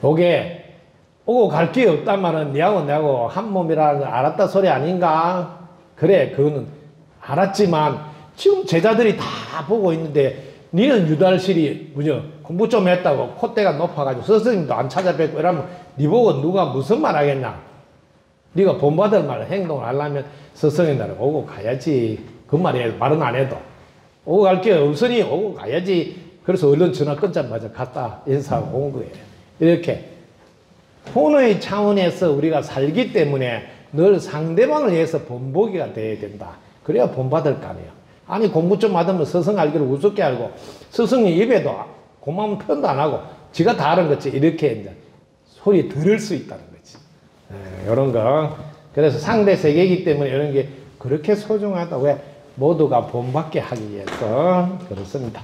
요게 오고 갈 게 없단 말은 니하고 내하고 한 몸이라는 걸 알았다 소리 아닌가? 그래 그거는 알았지만 지금 제자들이 다 보고 있는데 니는 유달실이 공부 좀 했다고 콧대가 높아가지고 스승님도 안 찾아뵙고 이러면 니 보고 누가 무슨 말 하겠냐? 니가 본받을 말을 행동을 하려면 스승의 날에 오고 가야지. 그 말은 안 해도 오고 갈 게 없으니 오고 가야지. 그래서 얼른 전화 끊자마자 갔다 인사하고 온 거예요. 이렇게 혼의 차원에서 우리가 살기 때문에 늘 상대방을 위해서 본보기가 돼야 된다. 그래야 본받을 거 아니에요. 아니 공부 좀 하다면 스승 알기를 우습게 알고 스승이 입에도 고마운 표현도 안 하고 지가 다 아는 거지. 이렇게 이제 소리 들을 수 있다는 거지. 이런 거. 그래서 상대 세계이기 때문에 이런 게 그렇게 소중하다. 왜? 모두가 본받게 하기 위해서 그렇습니다.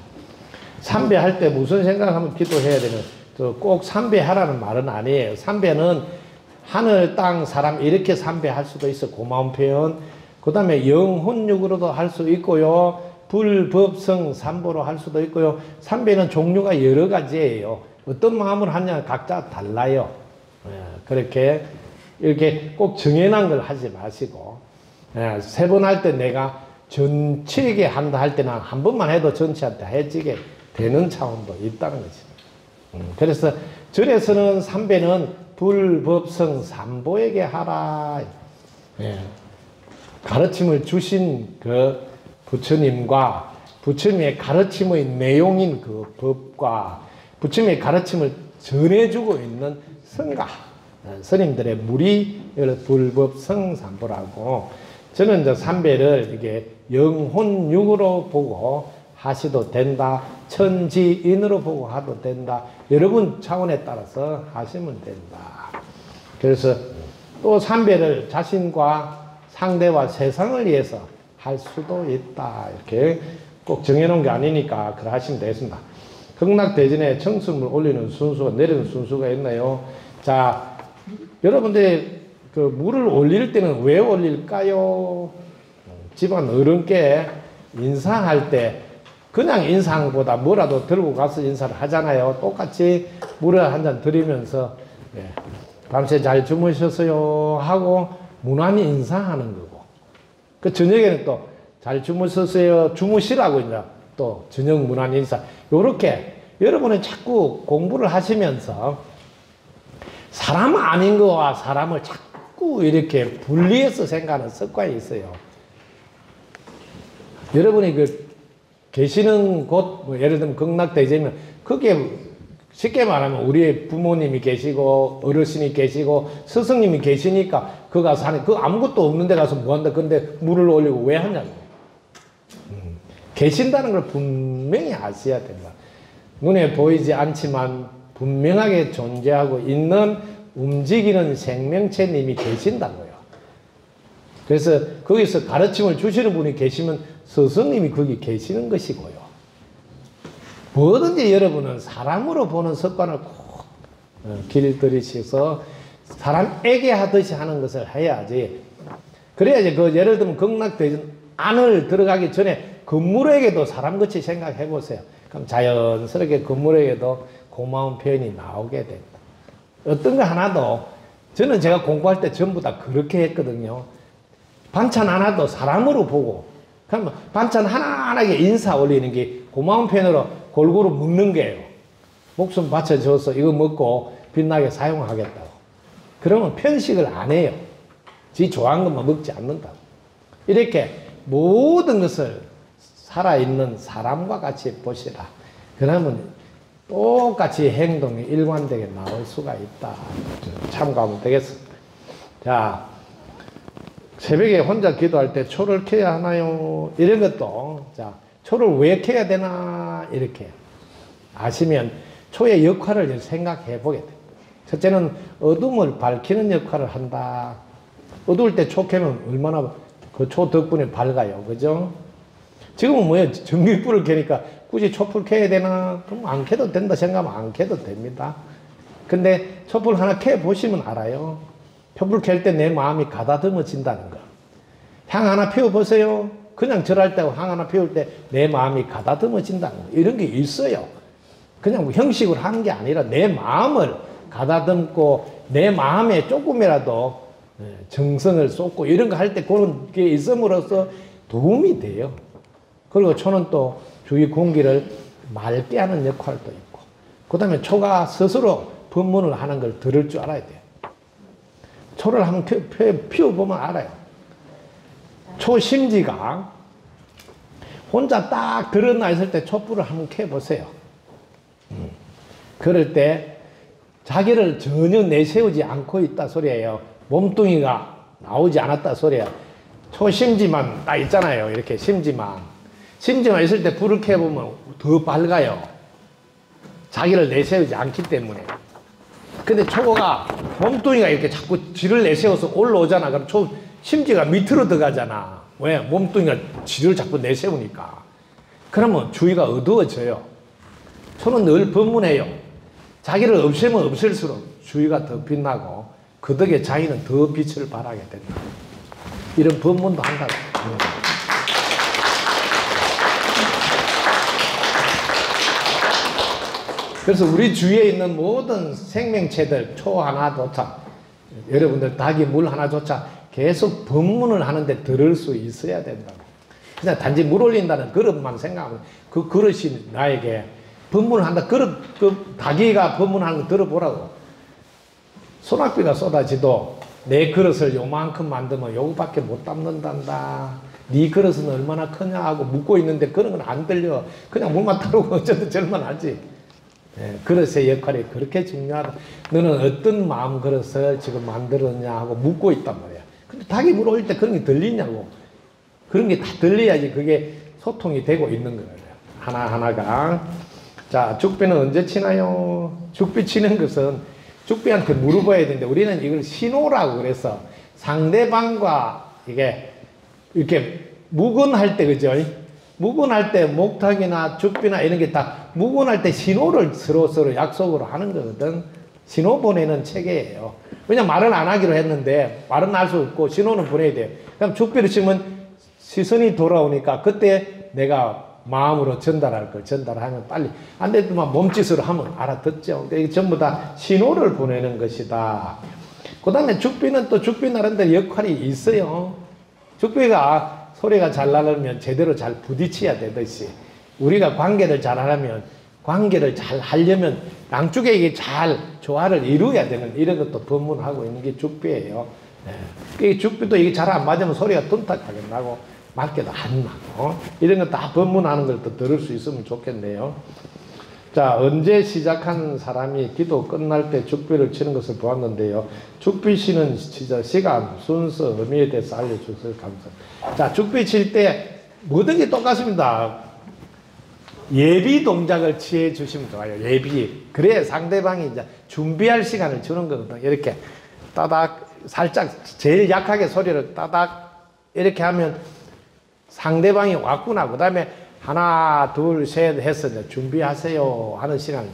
삼배할 때 무슨 생각하면 기도해야 되는 꼭 삼배하라는 말은 아니에요. 삼배는 하늘, 땅, 사람 이렇게 삼배할 수도 있어. 고마운 표현. 그 다음에 영혼육으로도 할 수 있고요. 불, 법, 성, 삼보로 할 수도 있고요. 삼배는 종류가 여러 가지예요. 어떤 마음으로 하냐 각자 달라요. 그렇게 이렇게 꼭 정해놓은 걸 하지 마시고 세 번 할 때 내가 전체에게 한다 할 때는 한 번만 해도 전체한테 해지게 되는 차원도 있다는 거지. 그래서 절에서는 삼배는 불, 법, 성, 삼보에게 하라. 가르침을 주신 그 부처님과 부처님의 가르침의 내용인 그 법과 부처님의 가르침을 전해주고 있는 성가, 스님들의 무리, 불법, 성, 삼보라고 저는 이제 삼배를 이게 영혼육으로 보고 하셔도 된다. 천지인으로 보고 하도 된다. 여러분 차원에 따라서 하시면 된다. 그래서 또 삼배를 자신과 상대와 세상을 위해서 할 수도 있다. 이렇게 꼭 정해놓은 게 아니니까 그러하시면 되겠습니다. 극락대전에 청수물 올리는 순수가 내리는 순수가 있나요? 자, 여러분들 그 물을 올릴 때는 왜 올릴까요? 집안 어른께 인사할 때 그냥 인사보다 뭐라도 들고 가서 인사를 하잖아요. 똑같이 물을 한 잔 드리면서 밤새 잘 주무셨어요 하고 무난히 인사하는 거고 그 저녁에는 또 잘 주무셨어요 주무시라고 이제 또 저녁 무난히 인사. 요렇게 여러분은 자꾸 공부를 하시면서 사람 아닌 거와 사람을 자꾸 이렇게 분리해서 생각하는 습관이 있어요. 여러분이 그 계시는 곳, 뭐 예를 들면 극락대전이면 그게 쉽게 말하면 우리의 부모님이 계시고 어르신이 계시고 스승님이 계시니까 그 가서 하는 그 아무것도 없는 데 가서 뭐 한다. 근데 물을 올리고 왜 하냐고. 계신다는 걸 분명히 아셔야 된다. 눈에 보이지 않지만 분명하게 존재하고 있는 움직이는 생명체님이 계신다고요. 그래서 거기서 가르침을 주시는 분이 계시면 스승님이 거기 계시는 것이고요. 뭐든지 여러분은 사람으로 보는 습관을 꼭 길들이셔서 사람에게 하듯이 하는 것을 해야지. 그래야지 그 예를 들면 극락대전 안을 들어가기 전에 건물에게도 사람같이 생각해 보세요. 그럼 자연스럽게 건물에게도 고마운 표현이 나오게 된다. 어떤 거 하나도 저는 제가 공부할 때 전부 다 그렇게 했거든요. 반찬 하나도 사람으로 보고 그러면 반찬 하나하나에 인사 올리는 게 고마운 표현으로 골고루 먹는 거예요. 목숨 바쳐줘서 이거 먹고 빛나게 사용하겠다고. 그러면 편식을 안 해요. 지 좋아하는 것만 먹지 않는다고. 이렇게 모든 것을 살아있는 사람과 같이 보시라. 그러면 똑같이 행동이 일관되게 나올 수가 있다. 참고하면 되겠습니다. 자, 새벽에 혼자 기도할 때 초를 켜야 하나요? 이런 것도, 자, 초를 왜 켜야 되나? 이렇게 아시면 초의 역할을 생각해 보게 됩니다. 첫째는 어둠을 밝히는 역할을 한다. 어두울 때 초 켜면 얼마나 그 초 덕분에 밝아요. 그죠? 지금은 뭐예요? 전기불을 켜니까 굳이 촛불 켜야 되나? 그럼 안 켜도 된다 생각하면 안 켜도 됩니다. 근데 촛불 하나 켜 보시면 알아요. 촛불 켤 때 내 마음이 가다듬어진다는 거. 향 하나 피워보세요. 그냥 절할 때 향 하나 피울 때 내 마음이 가다듬어진다는 거. 이런 게 있어요. 그냥 뭐 형식으로 하는 게 아니라 내 마음을 가다듬고 내 마음에 조금이라도 정성을 쏟고 이런 거 할 때 그런 게 있음으로써 도움이 돼요. 그리고 초는 또 주위 공기를 맑게 하는 역할도 있고, 그 다음에 초가 스스로 법문을 하는 걸 들을 줄 알아야 돼요. 초를 한번 피워보면 알아요. 초 심지가 혼자 딱 드러나 있을 때 촛불을 한번 켜보세요. 그럴 때 자기를 전혀 내세우지 않고 있다 소리예요. 몸뚱이가 나오지 않았다 소리예요. 초심지만 딱 있잖아요. 이렇게 심지만 있을 때 불을 켜보면 더 밝아요. 자기를 내세우지 않기 때문에. 근데 초가 몸뚱이가 이렇게 자꾸 지를 내세워서 올라오잖아. 그럼 심지가 밑으로 들어가잖아. 왜? 몸뚱이가 지를 자꾸 내세우니까. 그러면 주위가 어두워져요. 초는 늘 법문해요. 자기를 없애면 없앨수록 주위가 더 빛나고 그 덕에 자기는 더 빛을 발하게 된다. 이런 법문도 한다고. 그래서 우리 주위에 있는 모든 생명체들 초 하나조차 여러분들 닭이 물 하나조차 계속 법문을 하는데 들을 수 있어야 된다고. 그냥 단지 물 올린다는 그릇만 생각하면 그 그릇이 나에게 법문을 한다. 그 닭이가 법문하는 거 들어보라고. 소낙비가 쏟아지도 내 그릇을 요만큼 만들면 요거밖에 못 담는단다. 네 그릇은 얼마나 크냐 하고 묻고 있는데 그런 건 안 들려. 그냥 물만 따르고 어쨌든 절만 하지. 예, 그릇의 역할이 그렇게 중요하다. 너는 어떤 마음 그릇을 지금 만들었냐 하고 묻고 있단 말이야. 근데 닭이 물 올릴 때 그런 게 들리냐고. 그런 게 다 들려야지 그게 소통이 되고 있는 거예요. 하나하나가. 자, 죽비는 언제 치나요? 죽비 치는 것은 죽비한테 물어봐야 되는데 우리는 이걸 신호라고 그래서 상대방과 이게 이렇게 묵은할 때, 그죠? 묵은할 때 목탁이나 죽비나 이런 게 다 묵은할 때 신호를 서로 약속으로 하는 거거든. 신호 보내는 체계예요. 왜냐면 말은 안 하기로 했는데 말은 할 수 없고 신호는 보내야 돼요. 그럼 죽비를 치면 시선이 돌아오니까 그때 내가 마음으로 전달할 걸 전달하면 빨리 안 되지만 몸짓으로 하면 알아듣죠. 이게 전부 다 신호를 보내는 것이다. 그 다음에 죽비는 또 죽비 나름대로 역할이 있어요. 죽비가 소리가 잘 나려면 제대로 잘 부딪혀야 되듯이 우리가 관계를 잘 하려면 관계를 잘 하려면 양쪽에 이게 잘 조화를 이루어야 되는 이런 것도 법문하고 있는 게 죽비예요. 네. 이 죽비도 이게 잘 안 맞으면 소리가 둔탁하게 나고 맞게도 안 나고 이런 거 다 법문하는 걸 또 들을 수 있으면 좋겠네요. 자, 언제 시작한 사람이 기도 끝날 때 죽비를 치는 것을 보았는데요. 죽비 치는 시간, 순서, 의미에 대해서 알려주셔서 감사합니다. 자, 죽비 칠 때 모든 게 똑같습니다. 예비 동작을 취해 주시면 좋아요. 예비. 그래야 상대방이 이제 준비할 시간을 주는 거거든요. 이렇게 따닥, 살짝 제일 약하게 소리를 따닥 이렇게 하면 상대방이 왔구나. 그 다음에 하나, 둘, 셋 해서 이제 준비하세요 하는 시간.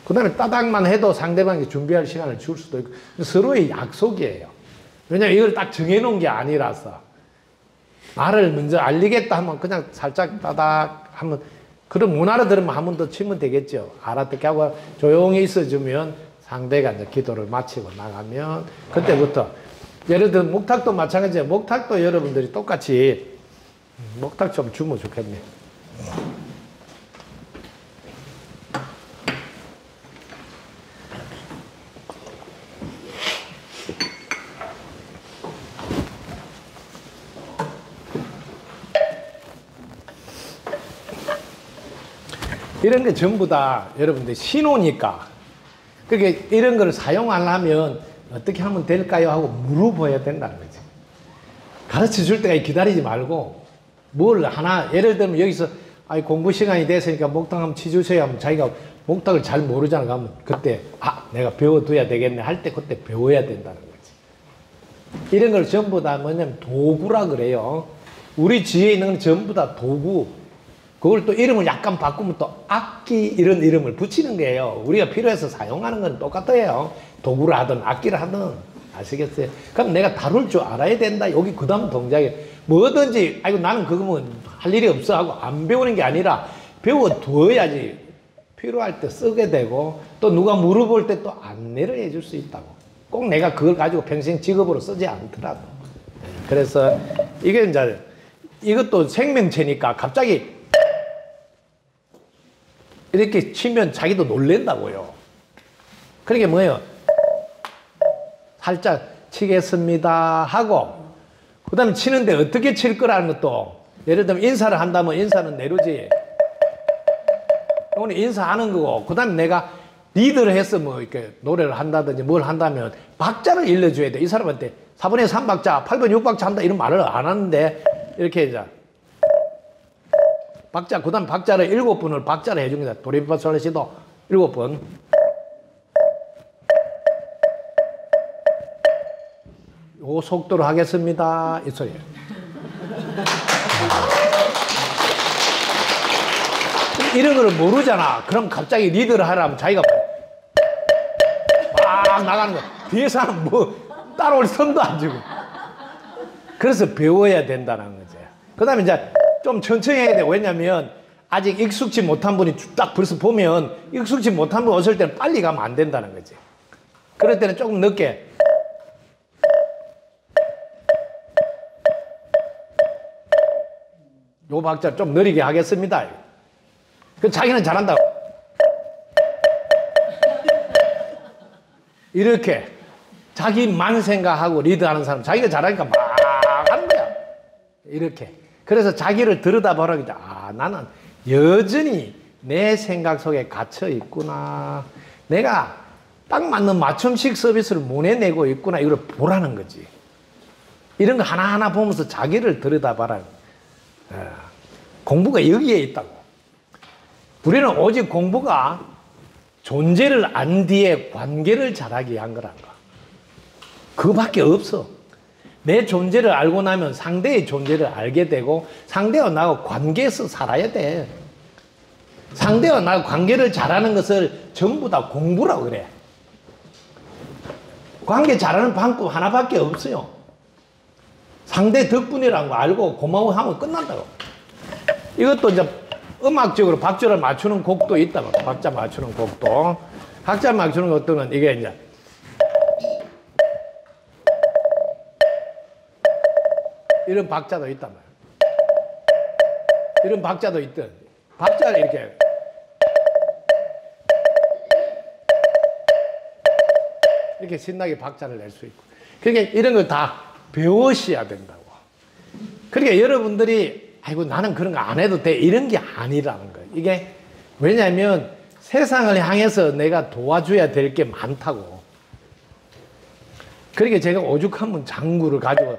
그 다음에 따닥만 해도 상대방이 준비할 시간을 줄 수도 있고, 서로의 약속이에요. 왜냐면 이걸 딱 정해놓은 게 아니라서. 나를 먼저 알리겠다 하면 그냥 살짝 따닥 하면, 그럼 못 알아들으면 한 번 더 치면 되겠죠. 알아듣게 하고 조용히 있어주면 상대가 이제 기도를 마치고 나가면, 그때부터 예를 들어 목탁도 마찬가지예요. 목탁도 여러분들이 똑같이 목탁 좀 주면 좋겠네. 이런 게 전부 다 여러분들 신호니까. 그게 이런 걸 사용하려면 어떻게 하면 될까요? 하고 물어봐야 된다는 거지. 가르쳐 줄 때까지 기다리지 말고, 뭘 하나, 예를 들면 여기서, 아이, 공부 시간이 됐으니까 목탁 한번 치주세요 하면 자기가 목탁을 잘 모르잖아. 그러면 그때, 내가 배워둬야 되겠네 할 때 그때 배워야 된다는 거지. 이런 걸 전부 다 뭐냐면 도구라 그래요. 우리 지혜에 있는 건 전부 다 도구. 그걸 또 이름을 약간 바꾸면 또 악기 이런 이름을 붙이는 거예요. 우리가 필요해서 사용하는 건 똑같아요. 도구를 하든 악기를 하든. 아시겠어요? 그럼 내가 다룰 줄 알아야 된다. 여기 그 다음 동작에 뭐든지, 아이고 나는 그거면 할 일이 없어 하고 안 배우는 게 아니라 배워두어야지 필요할 때 쓰게 되고, 또 누가 물어볼 때 또 안내를 해줄 수 있다고. 꼭 내가 그걸 가지고 평생 직업으로 쓰지 않더라도. 그래서 이게 이제 이것도 생명체니까 갑자기 이렇게 치면 자기도 놀랜다고요. 그러니까 뭐예요? 살짝 치겠습니다 하고, 그 다음에 치는데 어떻게 칠 거라는 것도, 예를 들면 인사를 한다면 인사는 내려지. 이거는 인사하는 거고, 그 다음에 내가 리드를 해서 뭐 이렇게 노래를 한다든지 뭘 한다면 박자를 일러줘야 돼. 이 사람한테 4분의 3박자, 8분 6박자 한다 이런 말을 안 하는데, 이렇게 이제 박자, 그 다음 박자를 7번을 박자를 해준 거다. 도레미파솔라시도 7번. 요 속도로 하겠습니다. 이 소리예요. 이런 거를 모르잖아. 그럼 갑자기 리드를 하라면 자기가 막 나가는 거야. 뒤에 사람 뭐 따라올 손도 안 주고. 그래서 배워야 된다는 거죠. 그 다음에 이제 좀 천천히 해야 돼. 왜냐면 아직 익숙지 못한 분이 딱 벌써 보면, 익숙지 못한 분 왔을 때는 빨리 가면 안 된다는 거지. 그럴 때는 조금 늦게. 요 박자 좀 느리게 하겠습니다. 그 자기는 잘한다고. 이렇게 자기만 생각하고 리드하는 사람, 자기가 잘하니까 막 하는 거야. 이렇게. 그래서 자기를 들여다보라. 나는 여전히 내 생각 속에 갇혀 있구나. 내가 딱 맞는 맞춤식 서비스를 못 해내고 있구나. 이걸 보라는 거지. 이런 거 하나하나 보면서 자기를 들여다봐라. 공부가 여기에 있다고. 우리는 오직 공부가 존재를 안 뒤에 관계를 잘하게 위한 거란가. 그거밖에 없어. 내 존재를 알고 나면 상대의 존재를 알게 되고, 상대와 나하고 관계에서 살아야 돼. 상대와 나하고 관계를 잘하는 것을 전부 다 공부라고 그래. 관계 잘하는 방법 하나밖에 없어요. 상대 덕분이라는 거 알고 고마워하면 끝난다고. 이것도 이제 음악적으로 박자를 맞추는 곡도 있다고. 박자 맞추는 곡도. 박자 맞추는 것들은 이게 이제 이런 박자도 있단 말이에요. 이런 박자도 있든, 박자를 이렇게 이렇게 신나게 박자를 낼 수 있고. 그러니까 이런 걸 다 배우셔야 된다고. 그러니까 여러분들이 아이고 나는 그런 거 안 해도 돼 이런 게 아니라는 거예요. 이게 왜냐하면 세상을 향해서 내가 도와줘야 될 게 많다고. 그러니까 제가 오죽하면 장구를 가지고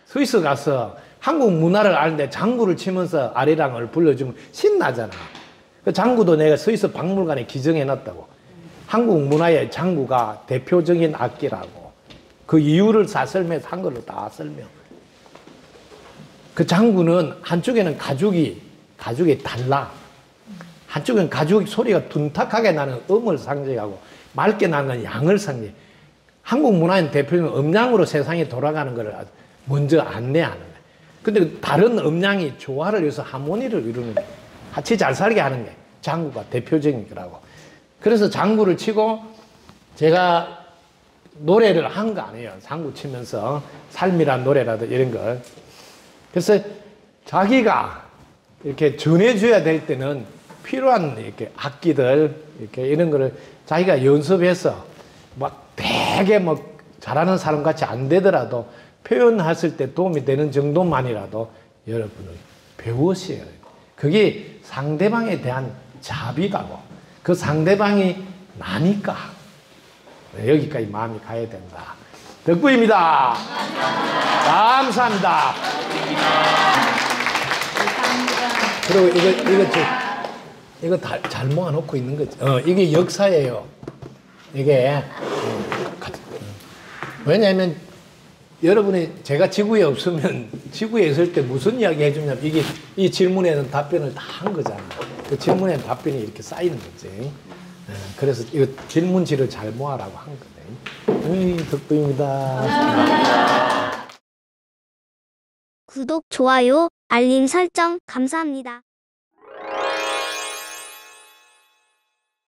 스위스 가서 한국 문화를 아는데 장구를 치면서 아리랑을 불러주면 신나잖아. 그 장구도 내가 스위스 박물관에 기증해놨다고. 한국 문화의 장구가 대표적인 악기라고. 그 이유를 다 설명해서 한글로 다 설명. 그 장구는 한쪽에는 가죽이 달라. 한쪽은 가죽 소리가 둔탁하게 나는 음을 상징하고 맑게 나는 건 양을 상징해. 한국 문화의 대표는 음량으로 세상이 돌아가는 것을 먼저 안내하는 거예요. 근데 다른 음량이 조화를 이뤄서 하모니를 이루는 거예요. 같이 잘 살게 하는 게 장구가 대표적인 거라고. 그래서 장구를 치고 제가 노래를 한 거 아니에요. 장구 치면서 삶이란 노래라도 이런 걸. 그래서 자기가 이렇게 전해줘야 될 때는 필요한 이렇게 악기들 이렇게 이런 거를 자기가 연습해서 막 되게 뭐 잘하는 사람 같이 안 되더라도 표현했을 때 도움이 되는 정도만이라도 여러분은 배우셔야 돼요. 그게 상대방에 대한 자비가고 그 상대방이 나니까 여기까지 마음이 가야 된다. 덕구입니다. 감사합니다. 그리고 이거 잘 모아놓고 있는 거지. 이게 역사예요. 이게 왜냐하면 여러분이 제가 지구에 없으면 지구에 있을 때 무슨 이야기 해주냐면 이게 이 질문에는 답변을 다 한 거잖아요. 그 질문에 답변이 이렇게 쌓이는 거지. 그래서 이거 질문지를 잘 모아라고 한 거네. 덕분입니다. 구독, 좋아요, 알림 설정 감사합니다.